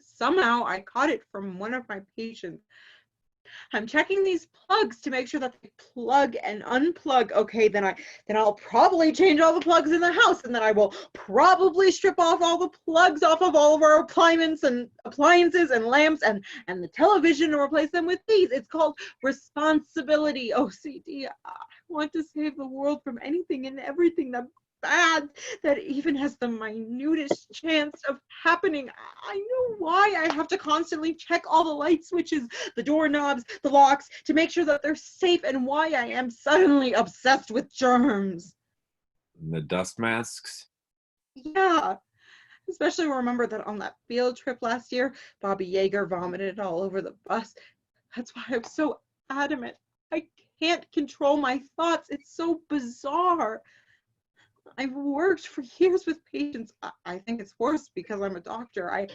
Somehow I caught it from one of my patients. I'm checking these plugs to make sure that they plug and unplug. Okay, then I'll probably change all the plugs in the house, and then I will probably strip off all the plugs off of all of our appliances and lamps and the television and replace them with these. It's called responsibility OCD. I want to save the world from anything and everything that's bad, that even has the minutest chance of happening. I know why I have to constantly check all the light switches, the doorknobs, the locks, to make sure that they're safe, and why I am suddenly obsessed with germs. The dust masks? Yeah. Especially remember that on that field trip last year, Bobby Yeager vomited all over the bus. That's why I'm so adamant. I can't control my thoughts. It's so bizarre. I've worked for years with patients. I think it's worse because I'm a doctor.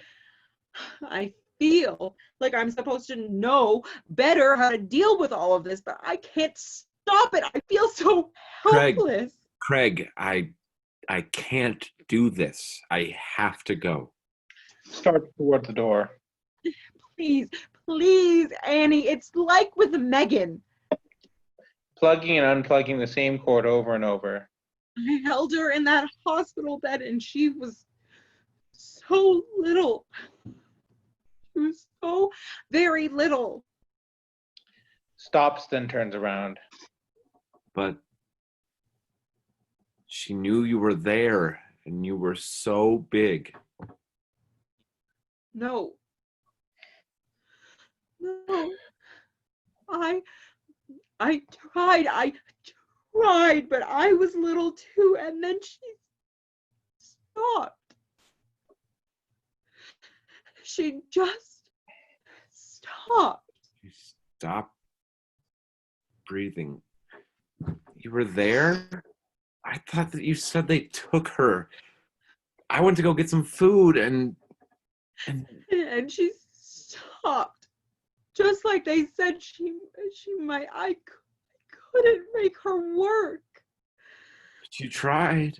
I feel like I'm supposed to know better how to deal with all of this, but I can't stop it. I feel so helpless. Craig, I can't do this. I have to go. Start toward the door. Please, Annie. It's like with Megan. Plugging and unplugging the same cord over and over. I held her in that hospital bed and she was so little. She was so very little. Stops, then turns around. But she knew you were there and you were so big. No. I tried, but I was little too, and then she stopped. She just stopped. You stopped breathing. You were there? I thought that you said they took her. I went to go get some food and she stopped. Just like they said she might. I couldn't make her work. But you tried.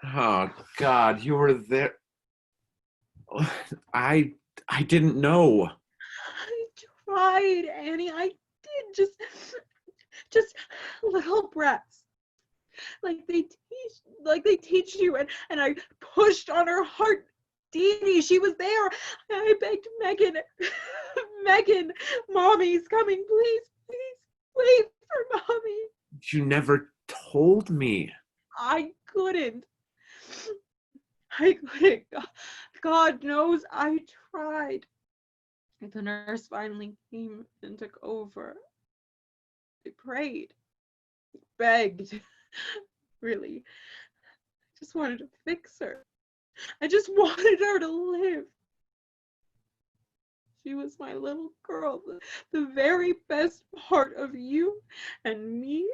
Oh God, you were there. I didn't know. I tried, Annie. I did. Just little breaths. Like they teach you, and I pushed on her heart. Dee Dee, she was there. I begged Megan, Megan, Mommy's coming, please, wait for Mommy. You never told me. I couldn't. God knows I tried. The nurse finally came and took over. I prayed, begged, really. I just wanted to fix her. I just wanted her to live. She was my little girl, the very best part of you and me.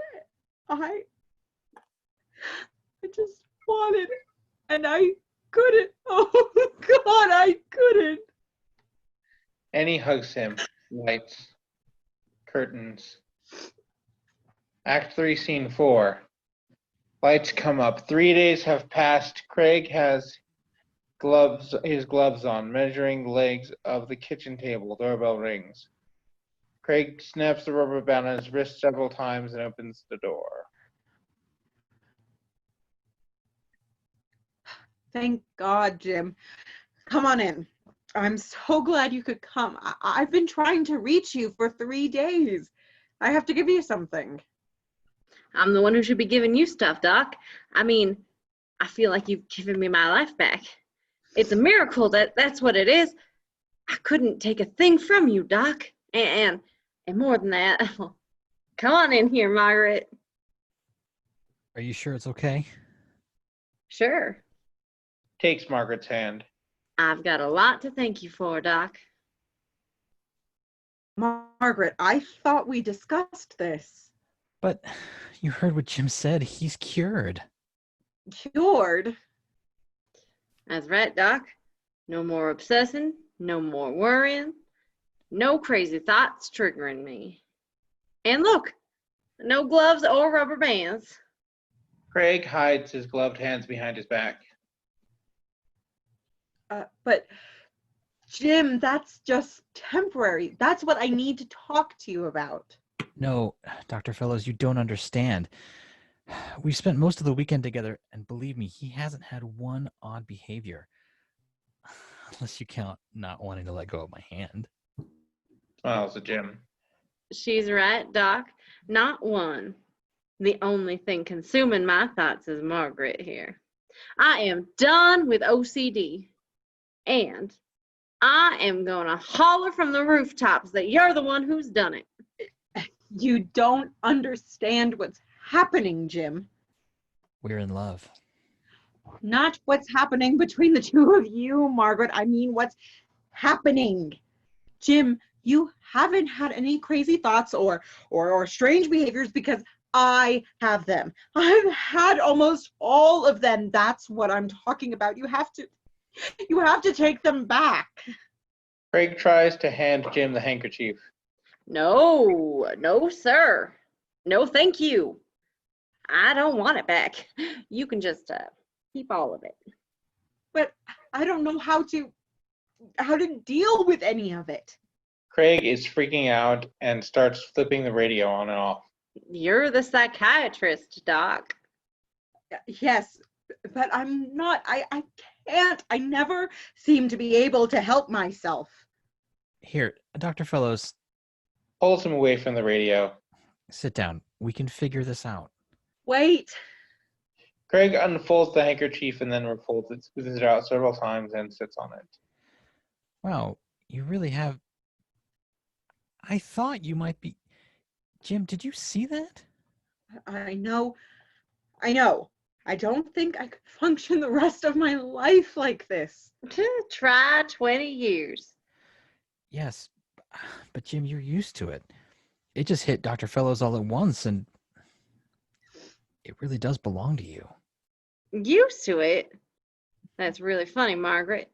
I just wanted, and I couldn't. Oh, God, I couldn't. Annie hugs him. Lights. Curtains. Act 3, Scene 4. Lights come up. 3 days have passed. Craig has his gloves on, measuring the legs of the kitchen table. Doorbell rings. Craig snaps the rubber band on his wrist several times and opens the door. Thank God, Jim. Come on in. I'm so glad you could come. I've been trying to reach you for 3 days. I have to give you something. I'm the one who should be giving you stuff, Doc. I mean, I feel like you've given me my life back. It's a miracle that's what it is. I couldn't take a thing from you, Doc. And more than that, come on in here, Margaret. Are you sure it's okay? Sure. Takes Margaret's hand. I've got a lot to thank you for, Doc. Margaret, I thought we discussed this. But you heard what Jim said. He's cured. Cured? That's right, Doc. No more obsessing, no more worrying, no crazy thoughts triggering me. And look, no gloves or rubber bands. Craig hides his gloved hands behind his back. But Jim, that's just temporary. That's what I need to talk to you about. No, Dr. Fellows, you don't understand. We've spent most of the weekend together, and believe me, he hasn't had one odd behavior. Unless you count not wanting to let go of my hand. Smiles at Jim. She's right, Doc. Not one. The only thing consuming my thoughts is Margaret here. I am done with OCD. And I am going to holler from the rooftops that you're the one who's done it. You don't understand what's happening, Jim. We're in love. Not what's happening between the two of you, Margaret. I mean, what's happening. Jim, you haven't had any crazy thoughts or strange behaviors because I have them. I've had almost all of them. That's what I'm talking about. You have to take them back. Craig tries to hand Jim the handkerchief. No, sir. No, thank you. I don't want it back. You can just keep all of it. But I don't know how to deal with any of it. Craig is freaking out and starts flipping the radio on and off. You're the psychiatrist, Doc. Yes, but I'm not. I can't. I never seem to be able to help myself. Here, Dr. Fellows, Pulls him away from the radio. sit down. We can figure this out. Wait. Craig unfolds the handkerchief and then refolds it, smoothes it out several times, and sits on it. Wow, you really have... I thought you might be... Jim, did you see that? I know. I don't think I could function the rest of my life like this. Try 20 years. Yes, but Jim, you're used to it. It just hit Dr. Fellows all at once, and it really does belong to you. Used to it? That's really funny, Margaret.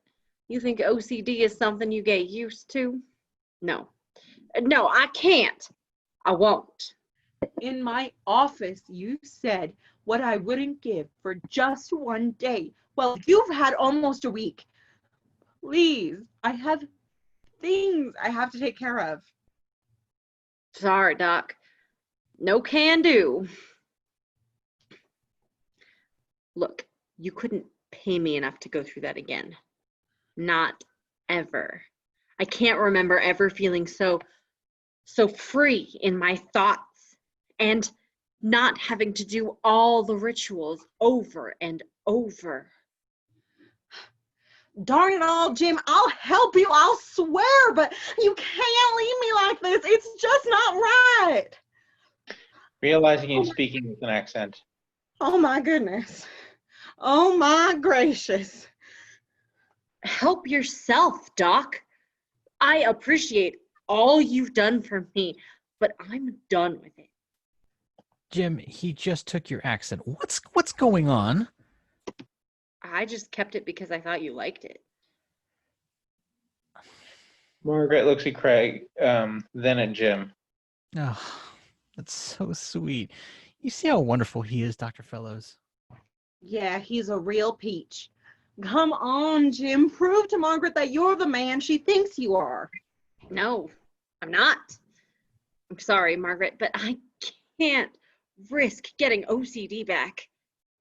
You think OCD is something you get used to? No, I can't. I won't. In my office, you said what I wouldn't give for just one day. Well, you've had almost a week. Please, I have things I have to take care of. Sorry, Doc. No can do. Look, you couldn't pay me enough to go through that again. Not ever. I can't remember ever feeling so free in my thoughts and not having to do all the rituals over and over. Darn it all, Jim, I'll help you, I'll swear, but you can't leave me like this. It's just not right. Realizing he's speaking with an accent. Oh my goodness. Oh my gracious. Help yourself, Doc. I appreciate all you've done for me, but I'm done with it. Jim, he just took your accent. What's going on? I just kept it because I thought you liked it. Margaret looks at Craig, then at Jim. Oh, that's so sweet. You see how wonderful he is, Dr. Fellows? Yeah, he's a real peach. Come on, Jim. Prove to Margaret that you're the man she thinks you are. No, I'm not. I'm sorry, Margaret, but I can't risk getting OCD back.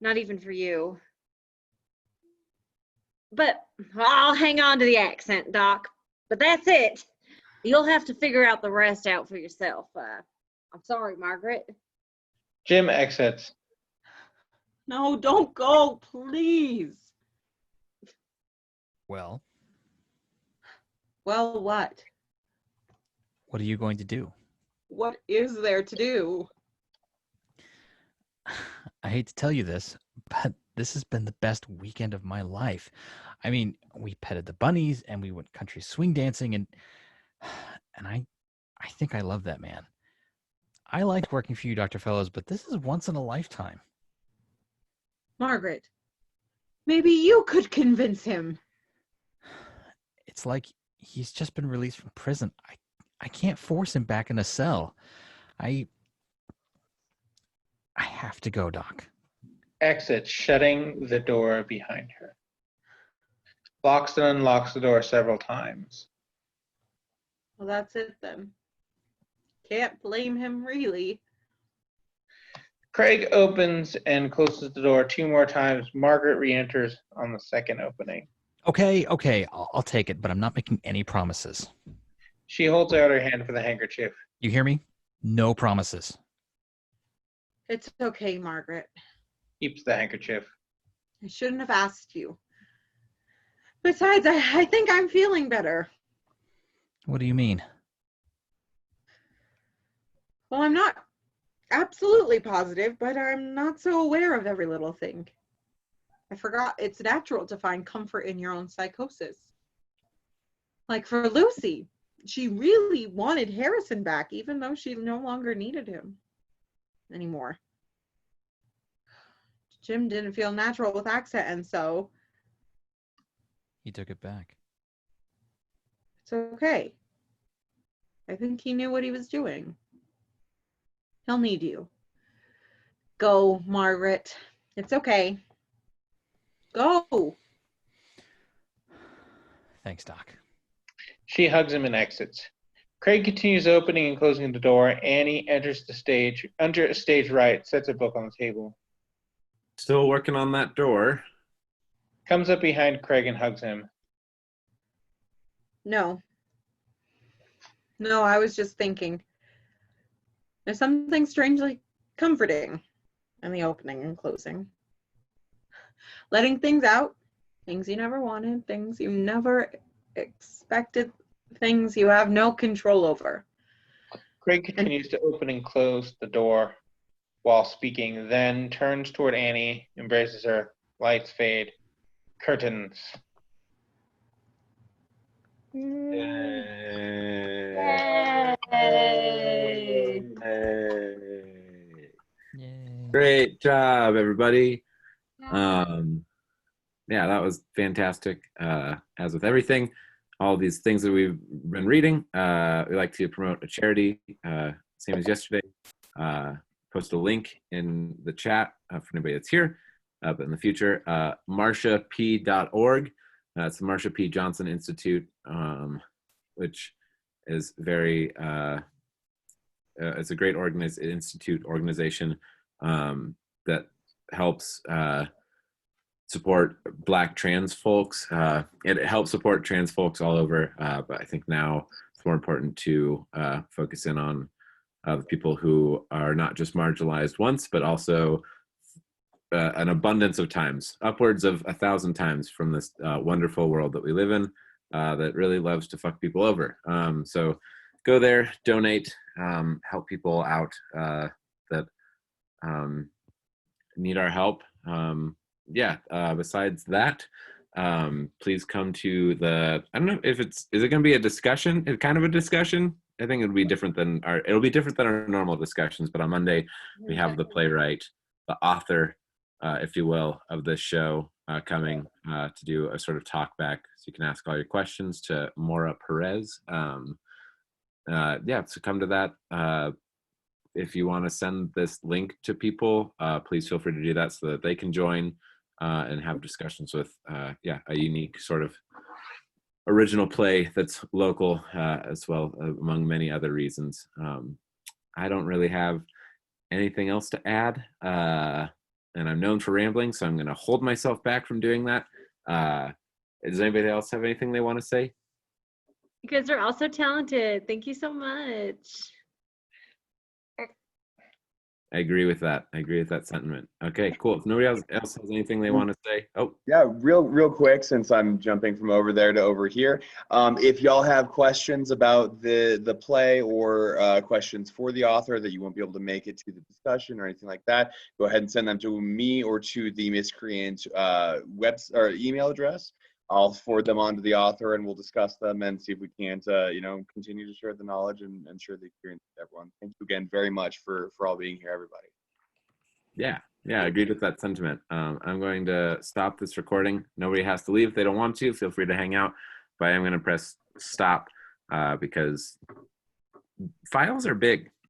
Not even for you. But I'll hang on to the accent, Doc. But that's it. You'll have to figure out the rest out for yourself. I'm sorry, Margaret. Jim exits. No, don't go, please. Well, Well, what? what are you going to do? What is there to do? I hate to tell you this, but this has been the best weekend of my life. I mean, we petted the bunnies and we went country swing dancing and I think I love that man. I liked working for you, Dr. Fellows, but this is once in a lifetime. Margaret, maybe you could convince him. It's like he's just been released from prison. I can't force him back in a cell. I have to go, Doc. Exits, shutting the door behind her. Locks and unlocks the door several times. Well, that's it then. Can't blame him, really. Craig opens and closes the door 2 more times. Margaret re-enters on the second opening. Okay, I'll take it, but I'm not making any promises. She holds out her hand for the handkerchief. You hear me? No promises. It's okay, Margaret. Keeps the handkerchief. I shouldn't have asked you. Besides, I think I'm feeling better. What do you mean? Well, I'm not absolutely positive, but I'm not so aware of every little thing. I forgot it's natural to find comfort in your own psychosis. Like for Lucy, she really wanted Harrison back, even though she no longer needed him anymore. Jim didn't feel natural with accent, and so He took it back. it's okay. I think he knew what he was doing. He'll need you. Go, Margaret. It's okay. Go. Thanks, Doc. She hugs him and exits. Craig continues opening and closing the door. Annie enters the stage, under stage right, sets a book on the table. Still working on that door. Comes up behind Craig and hugs him. No. No, I was just thinking. There's something strangely comforting in the opening and closing. Letting things out, things you never wanted, things you never expected, things you have no control over. Craig continues to open and close the door while speaking, then turns toward Annie, embraces her. Lights fade. Curtains. Yay. Great job, everybody. Yeah, that was fantastic. As with everything, all these things that we've been reading, we like to promote a charity, same as yesterday. Post a link in the chat for anybody that's here, but in the future, marciap.org. It's the Marsha P. Johnson Institute, which is very, it's a great organization that helps support Black trans folks. It helps support trans folks all over, but I think now it's more important to focus in on the people who are not just marginalized once, but also an abundance of times, upwards of 1,000 times from this wonderful world that we live in that really loves to fuck people over. So go there, donate, help people out that need our help. Besides that, please come to the, I don't know if is it going to be a discussion? It's kind of a discussion. I think it'll be different than our normal discussions, but on Monday we have the playwright, the author, if you will, of this show, coming to do a sort of talk back, so you can ask all your questions to Maura Perez. Yeah, so come to that. If you want to send this link to people, please feel free to do that so that they can join and have discussions with, yeah, a unique sort of original play that's local as well, among many other reasons. I don't really have anything else to add, and I'm known for rambling, so I'm going to hold myself back from doing that. Does anybody else have anything they want to say? You guys are all so talented. Thank you so much. I agree with that. I agree with that sentiment. Okay, cool. If nobody else has anything they want to say, oh. Yeah, real quick, since I'm jumping from over there to over here. If y'all have questions about the play or questions for the author that you won't be able to make it to the discussion or anything like that, go ahead and send them to me or to the Miscreant web or email address. I'll forward them on to the author and we'll discuss them and see if we can't, continue to share the knowledge and share the experience with everyone. Thank you again very much for all being here, everybody. Yeah, I agreed with that sentiment. I'm going to stop this recording. Nobody has to leave if they don't want to. Feel free to hang out, but I'm going to press stop because files are big.